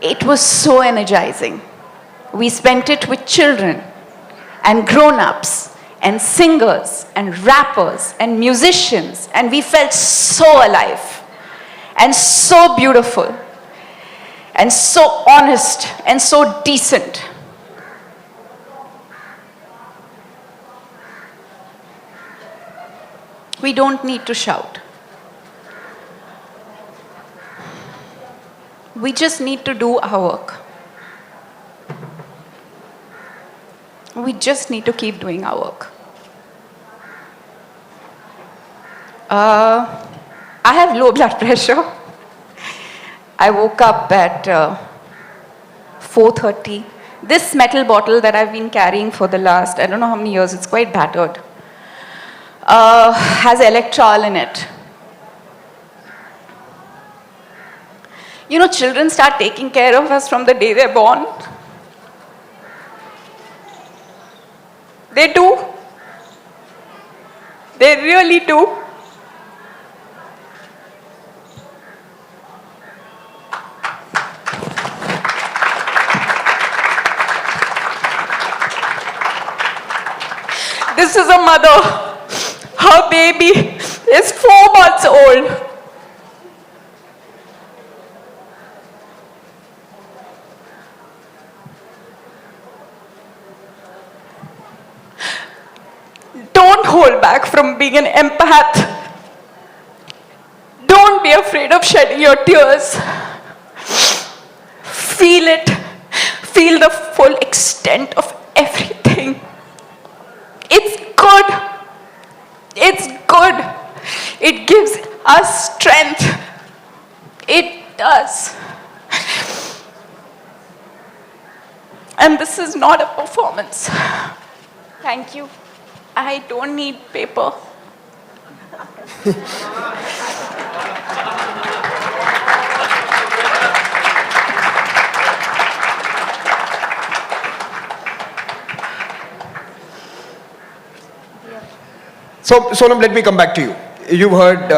It was so energizing. We spent it with children and grown-ups and singers and rappers and musicians, and we felt so alive and so beautiful and so honest and so decent. We don't need to shout. We just need to do our work. We just need to keep doing our work. I have low blood pressure. I woke up at 4:30. This metal bottle that I've been carrying for the last, I don't know how many years, it's quite battered, has electrol in it. You know, children start taking care of us from the day they're born. They do. They really do. This is a mother. Her baby is 4 months old. Don't hold back from being an empath. Don't be afraid of shedding your tears. Feel it. Feel the full extent of everything. It's good. It's good. It gives us strength. It does. And this is not a performance. Thank you. I don't need paper. So, Sonam, let me come back to you. You've heard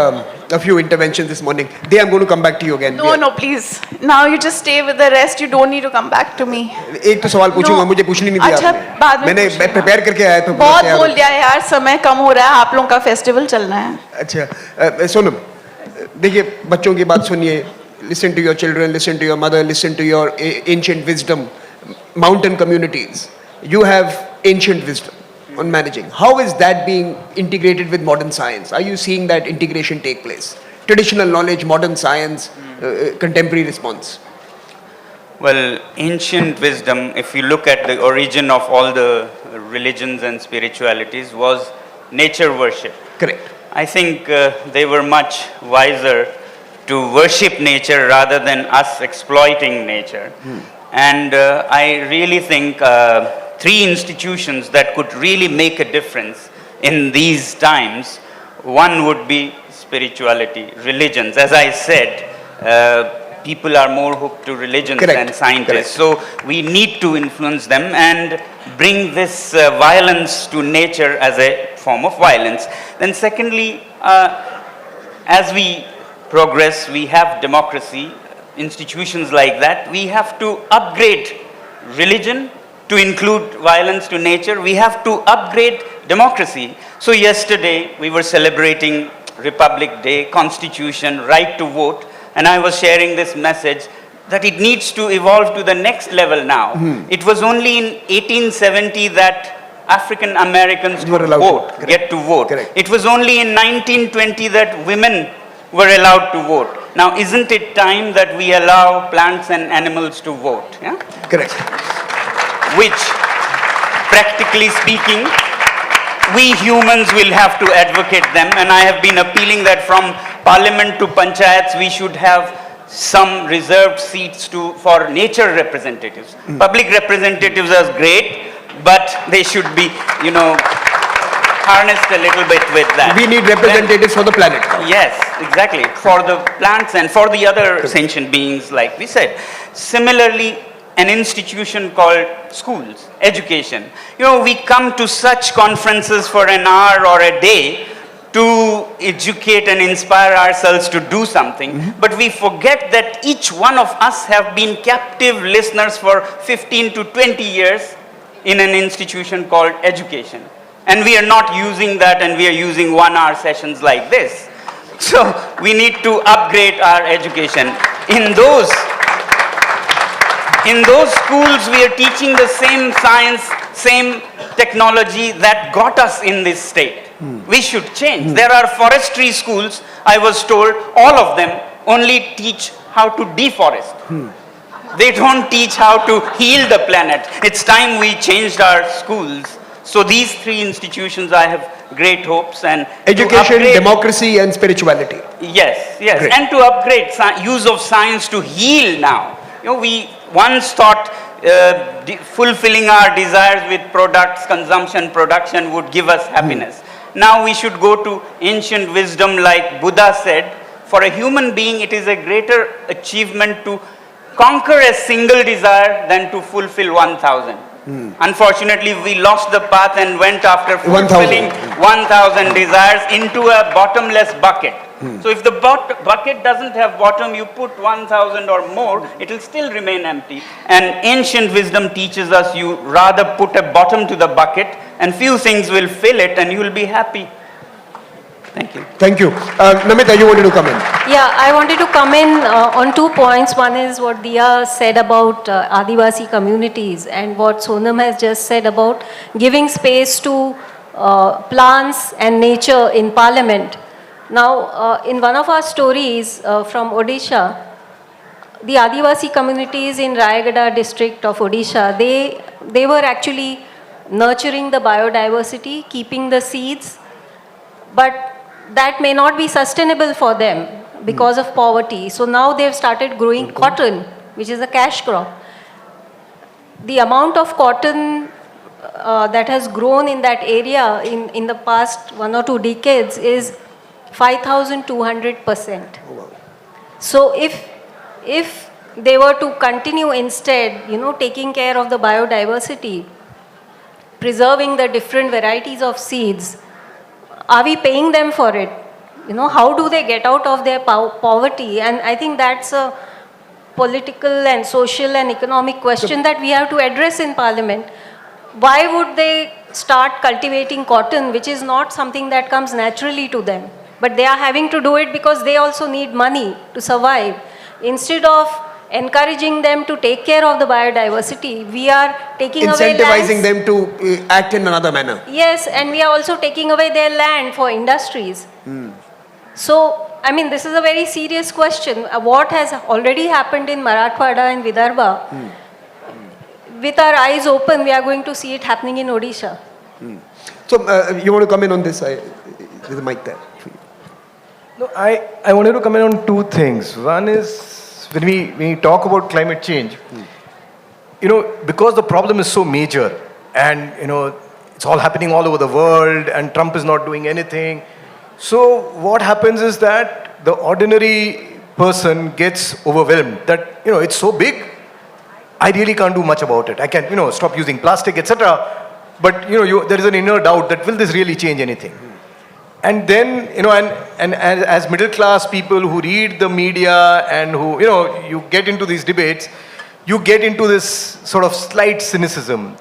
a few interventions this morning. I'm going to come back to you again. No, no, please. Now you just stay with the rest. You don't need to come back to me. एक तो सवाल पूछूंगा, मुझे पूछने नहीं दिया अच्छा, आपने। बाद में मैंने प्रिपेयर करके आया तो बहुत बोल दिया यार, समय कम हो रहा है, आप लोगों का फेस्टिवल चलना है। अच्छा, सोनम, देखिए बच्चों की बात सुनिए. Listen to your children, listen to your mother, listen to your ancient wisdom. Mountain communities, you have ancient wisdom on managing. How is that being integrated with modern science? Are you seeing that integration take place? Traditional knowledge, modern science, contemporary response. Well, ancient wisdom, if you look at the origin of all the religions and spiritualities, was nature worship. Correct. I think they were much wiser to worship nature rather than us exploiting nature. And I really think three institutions that could really make a difference in these times. One would be spirituality, religions. As I said, people are more hooked to religions than scientists. So we need to influence them and bring this violence to nature as a form of violence. Then secondly, as we progress, we have democracy, institutions like that. We have to upgrade religion to include violence to nature. We have to upgrade democracy. So yesterday we were celebrating Republic Day, Constitution, right to vote, and I was sharing this message that it needs to evolve to the next level now. It was only in 1870 that African Americans could vote, get to vote. It was only in 1920 that women were allowed to vote. Now, isn't it time that we allow plants and animals to vote? Yeah? Correct. Which, practically speaking, we humans will have to advocate them, and I have been appealing that from parliament to panchayats, we should have some reserved seats for nature representatives. Public representatives are great, but they should be, harnessed a little bit with that. We need representatives for the planet. Yes, exactly. For the plants and for the other sentient beings, like we said. Similarly, an institution called schools, education. We come to such conferences for an hour or a day to educate and inspire ourselves to do something, but we forget that each one of us have been captive listeners for 15 to 20 years in an institution called education. And we are not using that, and we are using 1 hour sessions like this. So we need to upgrade our education. In those schools, we are teaching the same science, same technology that got us in this state. We should change. There are forestry schools, I was told, all of them only teach how to deforest. They don't teach how to heal the planet. It's time we changed our schools So these three institutions, I have great hopes. And Education, democracy and spirituality. Yes, yes. Great. And to upgrade use of science to heal now. We once thought fulfilling our desires with products, consumption, production would give us happiness. Now we should go to ancient wisdom, like Buddha said, for a human being it is a greater achievement to conquer a single desire than to fulfill 1,000. Unfortunately, we lost the path and went after fulfilling 1,000 desires into a bottomless bucket. So if the bucket doesn't have bottom, you put 1,000 or more, it will still remain empty. And ancient wisdom teaches us you rather put a bottom to the bucket and few things will fill it and you will be happy. Thank you. Thank you. Namita, you wanted to come in. Yeah, I wanted to come in on 2 points. One is what Diya said about Adivasi communities and what Sonam has just said about giving space to plants and nature in parliament. Now, in one of our stories from Odisha, the Adivasi communities in Rayagada district of Odisha, they were actually nurturing the biodiversity, keeping the seeds, but that may not be sustainable for them because of poverty. So now they've started growing cotton, which is a cash crop. The amount of cotton that has grown in that area in the past 1 or 2 decades is 5,200%. So if they were to continue instead, taking care of the biodiversity, preserving the different varieties of seeds, are we paying them for it? How do they get out of their poverty? And I think that's a political and social and economic question that we have to address in Parliament. Why would they start cultivating cotton, which is not something that comes naturally to them? But they are having to do it because they also need money to survive. Instead of encouraging them to take care of the biodiversity, we are taking away lands. Incentivizing them to act in another manner. Yes, and we are also taking away their land for industries. So, I mean, this is a very serious question. What has already happened in Marathwada and Vidarbha, with our eyes open, we are going to see it happening in Odisha. So, you want to come in on this? There's a mic there. No, I wanted to comment on 2 things. One is, when we talk about climate change, because the problem is so major and, it's all happening all over the world and Trump is not doing anything. So what happens is that the ordinary person gets overwhelmed that, it's so big, I really can't do much about it. I can, stop using plastic, etc. But, there is an inner doubt that will this really change anything? And then, and as middle class people who read the media and who, you get into these debates, you get into this sort of slight cynicism.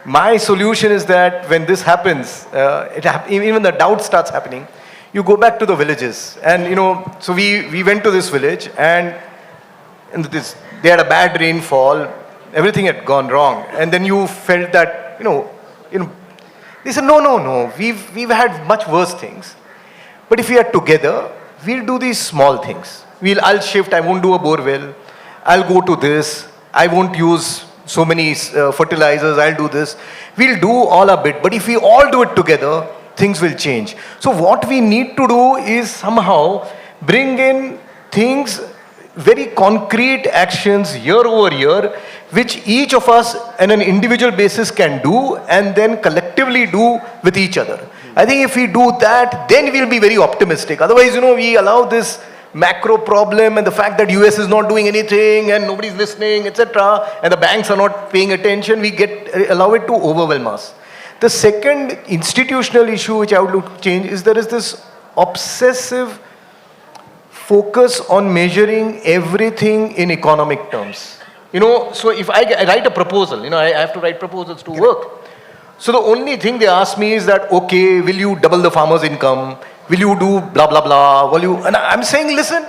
My solution is that when this happens, even the doubt starts happening, you go back to the villages. And, so we went to this village and they had a bad rainfall, everything had gone wrong. And then you felt that, they said, no, we've had much worse things. But if we are together, we'll do these small things. I'll shift, I won't do a bore well. I'll go to this. I won't use so many fertilizers, I'll do this. We'll do all a bit. But if we all do it together, things will change. So what we need to do is somehow bring in things, very concrete actions year over year, which each of us on an individual basis can do and then collectively do with each other. I think if we do that, then we'll be very optimistic. Otherwise, we allow this macro problem and the fact that US is not doing anything and nobody's listening, etc., and the banks are not paying attention, allow it to overwhelm us. The second institutional issue which I would look to change is there is this obsessive focus on measuring everything in economic terms. So if I write a proposal, I have to write proposals to work. So the only thing they ask me is that, okay, will you double the farmer's income? Will you do blah, blah, blah? And I'm saying, listen,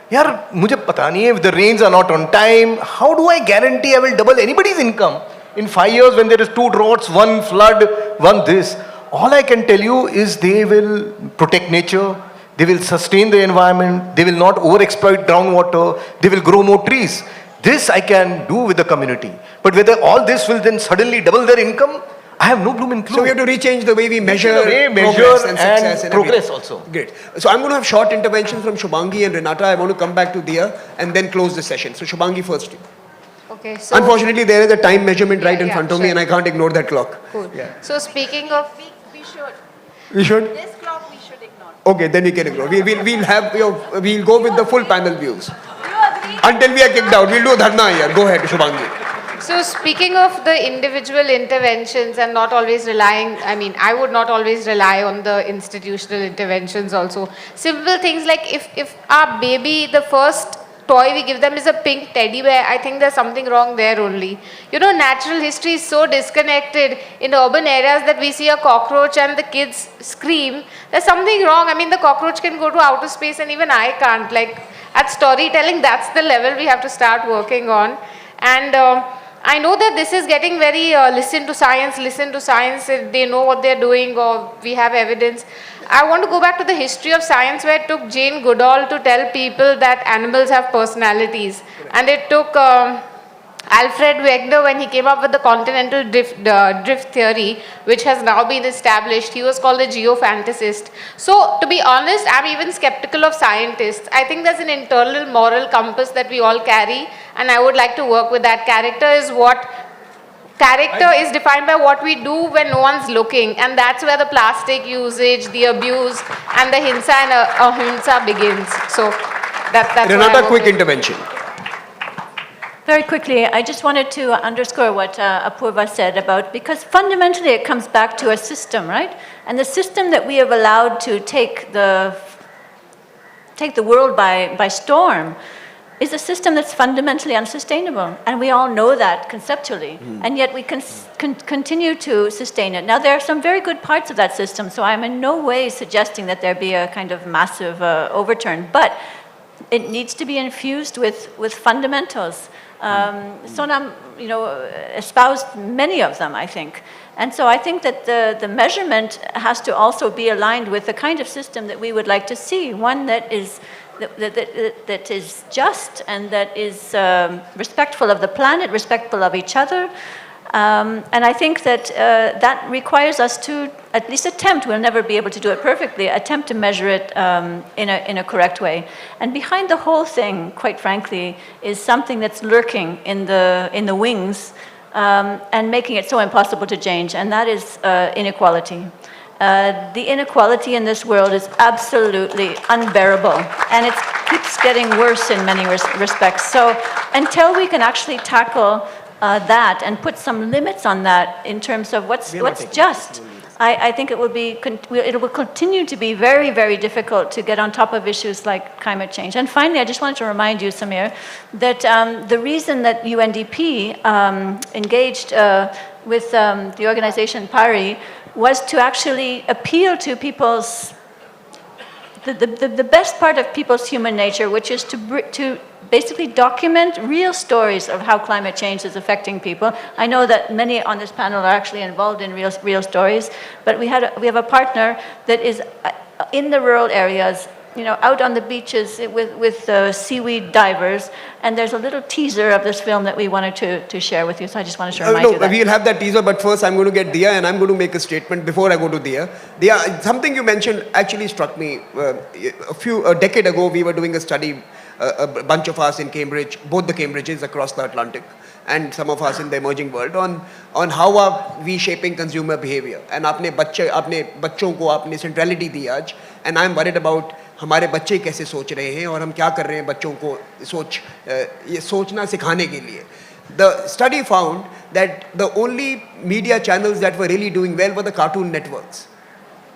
yaar, mujhe pata nahi hai, if the rains are not on time, how do I guarantee I will double anybody's income? In 5 years when there is 2 droughts, 1 flood, 1 this. All I can tell you is they will protect nature, they will sustain the environment, they will not overexploit groundwater, they will grow more trees. This I can do with the community. But whether all this will then suddenly double their income, I have no blooming clue. So we have to rechange the way we measure, measure progress and success and progress everything. also. Great. So I'm going to have short interventions from Shubhangi and Renata. I want to come back to Diya and then close the session. So Shubhangi first. Okay, so Unfortunately, there is a time measurement right in yeah, front of me sure. and I can't ignore that clock. Cool. Yeah. So speaking of, We should. We should? This clock we should ignore. Okay, then we can ignore. We'll go with the full panel views. You agree? Until we are kicked out. We'll do dharna here. Go ahead, Shubhangi. so speaking of the individual interventions and not always relying, I would not always rely on the institutional interventions also. Simple things like if our baby, the first toy we give them is a pink teddy bear, I think there's something wrong there only. Natural history is so disconnected in urban areas that we see a cockroach and the kids scream. There's something wrong. The cockroach can go to outer space and even I can't. Like at storytelling, that's the level we have to start working on. And I know that this is getting very listen to science, they know what they're doing or we have evidence. I want to go back to the history of science where it took Jane Goodall to tell people that animals have personalities. And it took Alfred Wegener when he came up with the continental drift theory, which has now been established. He was called a geofantasist. So to be honest, I'm even skeptical of scientists. I think there's an internal moral compass that we all carry, and I would like to work with that. Character is defined by what we do when no one's looking, and that's where the plastic usage, the abuse, and the hinsa and ahimsa begins. So that's Renata, quick intervention. Very quickly, I just wanted to underscore what Apoorva said about, because fundamentally it comes back to a system, right? And the system that we have allowed to take the world by storm is a system that's fundamentally unsustainable. And we all know that conceptually. And yet we continue to sustain it. Now, there are some very good parts of that system, so I'm in no way suggesting that there be a kind of massive overturn. But it needs to be infused with fundamentals. Sonam, espoused many of them, I think. And so I think that the measurement has to also be aligned with the kind of system that we would like to see, one that is just and that is respectful of the planet, respectful of each other. And I think that that requires us to at least attempt, we'll never be able to do it perfectly, attempt to measure it in a correct way. And behind the whole thing, quite frankly, is something that's lurking in the wings and making it so impossible to change, and that is inequality. The inequality in this world is absolutely unbearable, and it keeps getting worse in many respects. So until we can actually tackle that and put some limits on that in terms of what's just, I think it will continue to be very, very difficult to get on top of issues like climate change. And finally, I just wanted to remind you, Samir, that the reason that UNDP engaged with the organization PARI was to actually appeal to people's, the best part of people's human nature, which is to basically document real stories of how climate change is affecting people. I know that many on this panel are actually involved in real stories, but we have a partner that is in the rural areas, out on the beaches with seaweed divers, and there's a little teaser of this film that we wanted to share with you, so I just wanted to remind you that. We'll have that teaser, but first I'm going to get Diya and I'm going to make a statement before I go to Diya. Diya, something you mentioned actually struck me. A decade ago, we were doing a study, a bunch of us in Cambridge, both the Cambridges across the Atlantic, and some of us in the emerging world, on how are we shaping consumer behavior. And आपने बच्चों को आपने centrality दी आज, and I'm worried about हमारे बच्चे कैसे सोच रहे हैं और हम क्या कर रहे हैं बच्चों को ये सोचना सिखाने के लिए. The study found that the only media channels that were really doing well were the cartoon networks.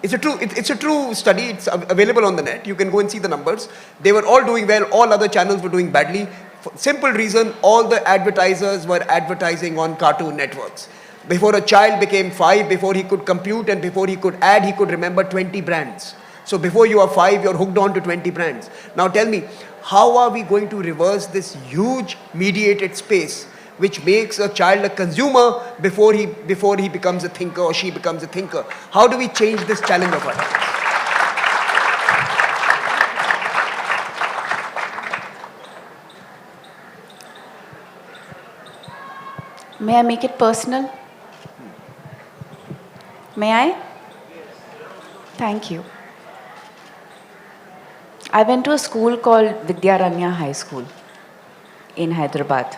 It's a true study. It's available on the net. You can go and see the numbers. They were all doing well. All other channels were doing badly. Simple reason, all the advertisers were advertising on cartoon networks. Before a child became 5, before he could compute and before he could add, he could remember 20 brands. So before you are 5, you're hooked on to 20 brands. Now tell me, how are we going to reverse this huge mediated space which makes a child a consumer before he becomes a thinker or she becomes a thinker? How do we change this challenge of ours? May I make it personal? May I? Thank you. I went to a school called Vidyaranya High School in Hyderabad.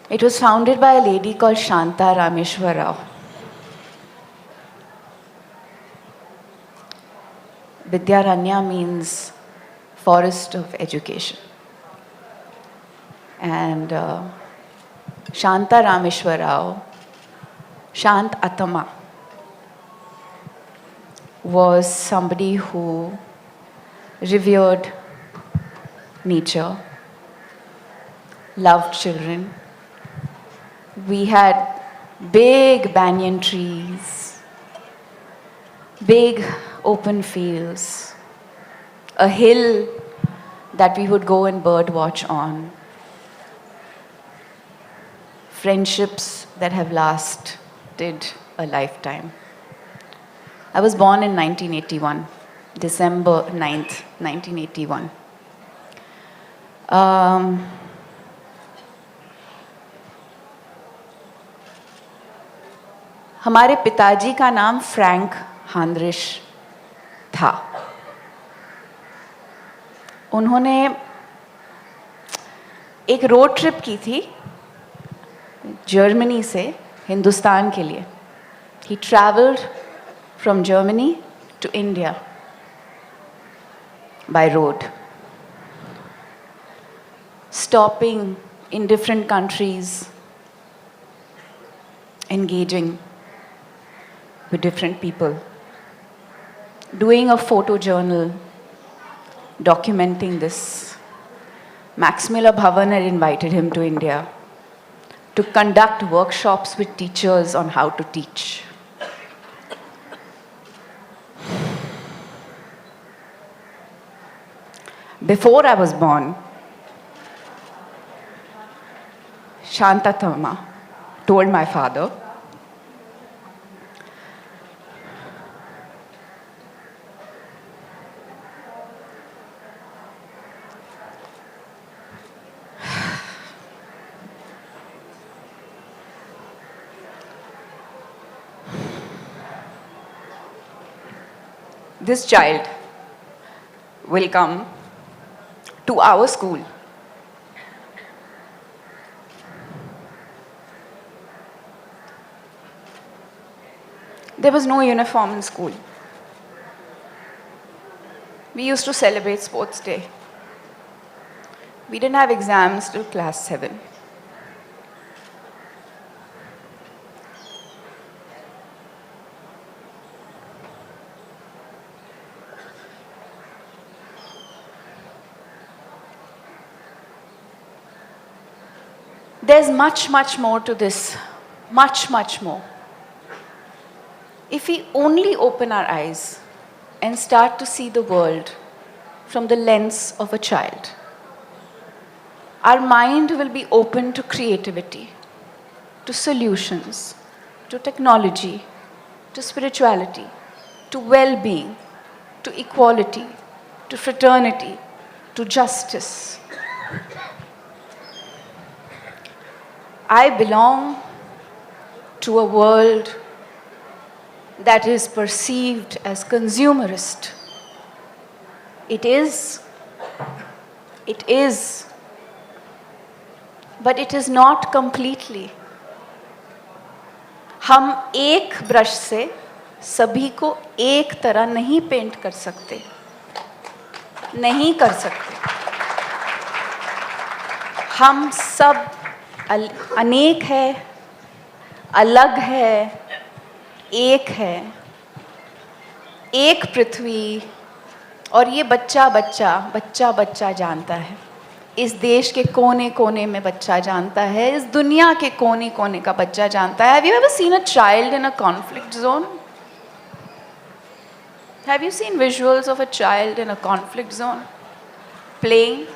It was founded by a lady called Shanta Rameshwar Rao. Vidyaranya means forest of education. And Shanta Rameshwar Rao, Shant Atama, was somebody who revered nature, loved children. We had big banyan trees, big open fields, a hill that we would go and bird watch on, friendships that have lasted a lifetime. I was born in 1981, December 9th, 1981. हमारे पिताजी का नाम Frank हांद्रिश था. उन्होंने एक road trip की थी Germany से हिंदुस्तान के लिए. He traveled from Germany to India by road, stopping in different countries, engaging with different people, doing a photo journal, documenting this. Max Miller Bhavan had invited him to India to conduct workshops with teachers on how to teach. Before I was born, Shantatama told my father, this child will come to our school. There was no uniform in school. We used to celebrate sports day. We didn't have exams till class 7. There's much, much more to this. Much, much more. If we only open our eyes and start to see the world from the lens of a child, our mind will be open to creativity, to solutions, to technology, to spirituality, to well-being, to equality, to fraternity, to justice. I belong to a world that is perceived as consumerist. It is, but it is not completely. हम एक brush से सभी को एक तरह नहीं paint कर सकते, नहीं कर सकते. हम सब अनेक है, अलग है, एक है, एक पृथ्वी. और ये बच्चा बच्चा जानता है. इस देश के कोने कोने में बच्चा जानता है. इस दुनिया के कोने कोने का बच्चा जानता है. Have you ever seen a child in a conflict zone? Have you seen visuals of a child in a conflict zone playing?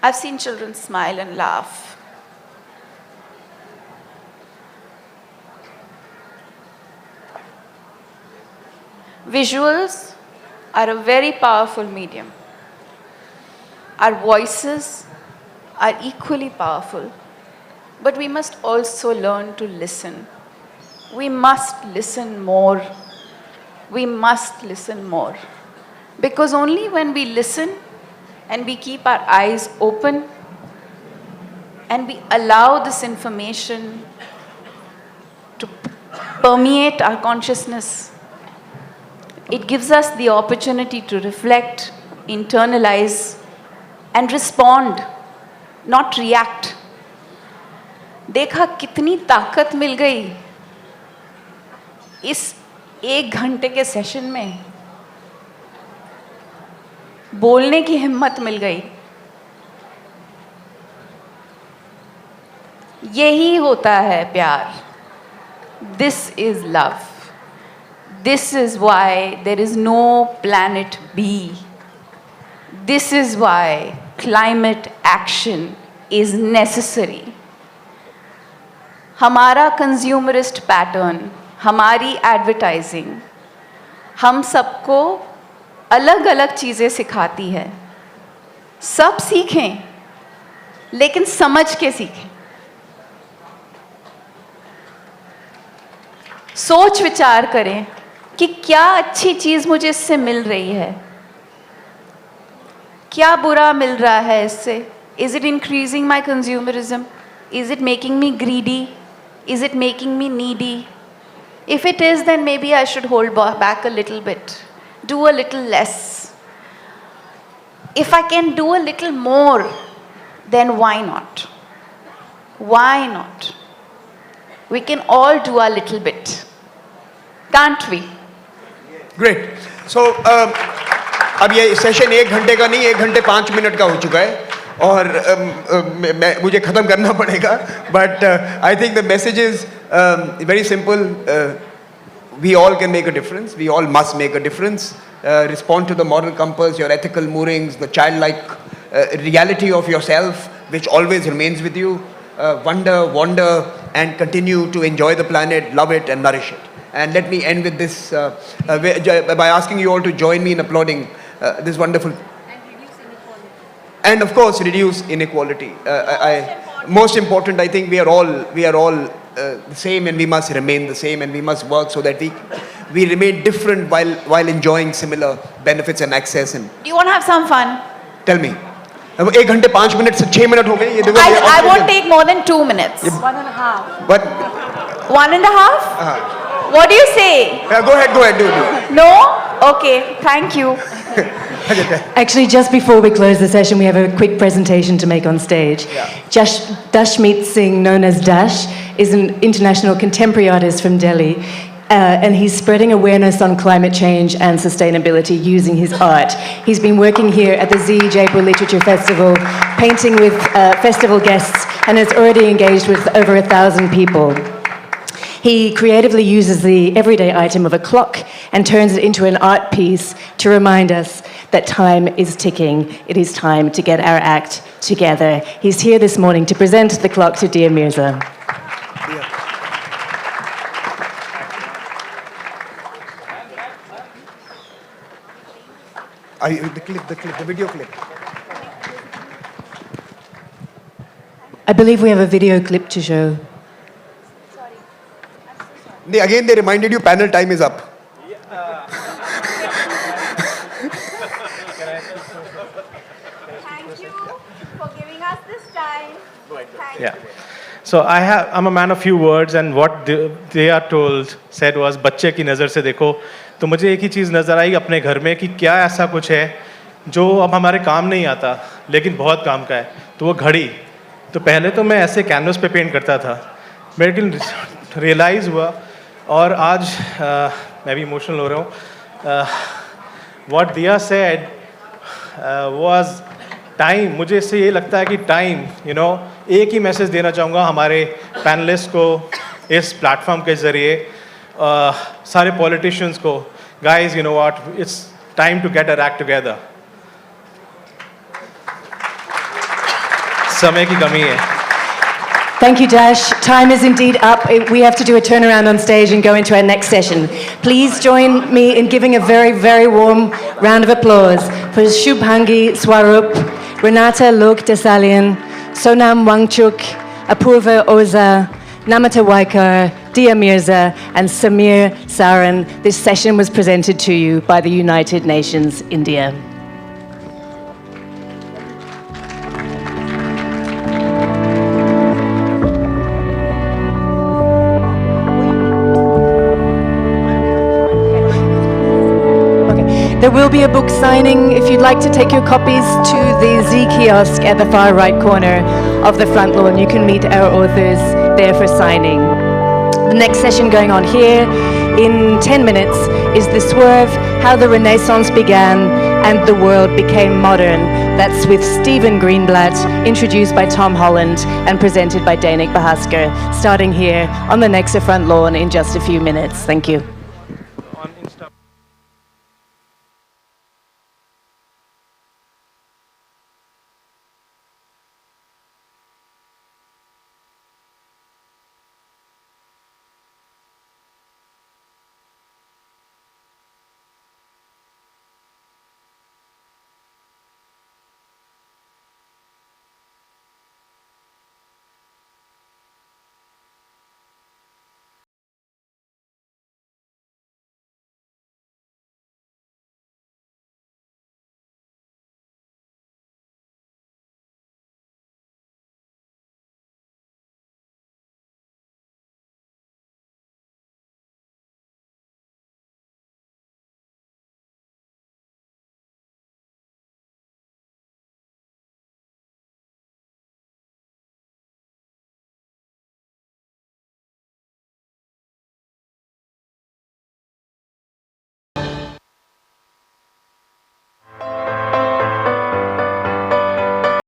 I've seen children smile and laugh. Visuals are a very powerful medium. Our voices are equally powerful. but we must also learn to listen. We must listen more. We must listen more. Because only when we listen and we keep our eyes open and we allow this information to permeate our consciousness, it gives us the opportunity to reflect, internalize, and respond, not react. देखा कितनी ताकत मिल गई इस 1 घंटे के session में, बोलने की हिम्मत मिल गई. यही होता है प्यार. This is love. This is why there is no planet B. This is why climate action is necessary. हमारा consumerist pattern, हमारी advertising, हम सबको अलग अलग चीज़ें सिखाती है. सब सीखें, लेकिन समझ के सीखें. सोच विचार करें कि क्या अच्छी चीज़ मुझे इससे मिल रही है, क्या बुरा मिल रहा है इससे. Is it increasing my consumerism? Is it making me greedy? Is it making me needy? If it is, then maybe I should hold back a little bit, do a little less. If I can do a little more, then why not? Why not? We can all do a little bit, can't we? Great. So, अब ये session 1 घंटे का नहीं, 1 घंटे 5 minute का हो चुका है और मुझे ख़त्म करना पड़ेगा. But I think the message is very simple. We all can make a difference. We all must make a difference. Respond to the moral compass, your ethical moorings, the childlike reality of yourself, which always remains with you. Wander, and continue to enjoy the planet, love it, and nourish it. And let me end with this by asking you all to join me in applauding this wonderful. And of course, reduce inequality. Most important, I think we are all the same, and we must remain the same, and we must work so that we remain different while enjoying similar benefits and access. And Do you want to have some fun? tell me, 1 घंटे 5 minute से 6 minute हो गए. I won't take more than 2 minutes. 1.5. But 1.5? What do you say? go ahead, do. No? Okay, thank you. Actually, just before we close the session, we have a quick presentation to make on stage. Yeah. Dashmeet Singh, known as Dash, is an international contemporary artist from Delhi. And he's spreading awareness on climate change and sustainability using his art. He's been working here at the Jaipur Literature Festival, painting with festival guests, and has already engaged with over 1,000 people. He creatively uses the everyday item of a clock and turns it into an art piece to remind us that time is ticking. It is time to get our act together. He's here this morning to present the clock to dear Mirza. The video clip. I believe we have a video clip to show. Again, they reminded you panel time is up. Thank you for giving us this time. Yeah. So I'm a man of few words, and what they are said was, बच्चे की नज़र से देखो. तो मुझे एक ही चीज़ नज़र आई अपने घर में कि क्या ऐसा कुछ है जो अब हमारे काम नहीं आता लेकिन बहुत काम का है. तो वो घड़ी. तो पहले तो मैं ऐसे कैनवस पे पेंट करता था, लेकिन रियलाइज़ हुआ और आज मैं भी इमोशनल हो रहा हूँ. व्हाट दिया सेड वाज टाइम. मुझे इससे ये लगता है कि टाइम, एक ही मैसेज देना चाहूँगा हमारे पैनलिस्ट को इस प्लेटफॉर्म के ज़रिए, सारे पॉलिटिशियंस को. Guys, what, it's time to get our act together. समय की कमी है. Thank you, Dash. Time is indeed up. We have to do a turnaround on stage and go into our next session. Please join me in giving a very, very warm round of applause for Shubhangi Swarup, Renata Lok-Dessallien, Sonam Wangchuk Apoorva Oza, Namita Waikar, Dia Mirza, and Samir Saran. This session was presented to you by the United Nations, India. There will be a book signing. If you'd like to take your copies to the Z kiosk at the far right corner of the front lawn, you can meet our authors there for signing. The next session going on here in 10 minutes is The Swerve, How the Renaissance Began and the World Became Modern. That's with Stephen Greenblatt, introduced by Tom Holland and presented by Dainik Bahaskar, starting here on the Nexa front lawn in just a few minutes. Thank you.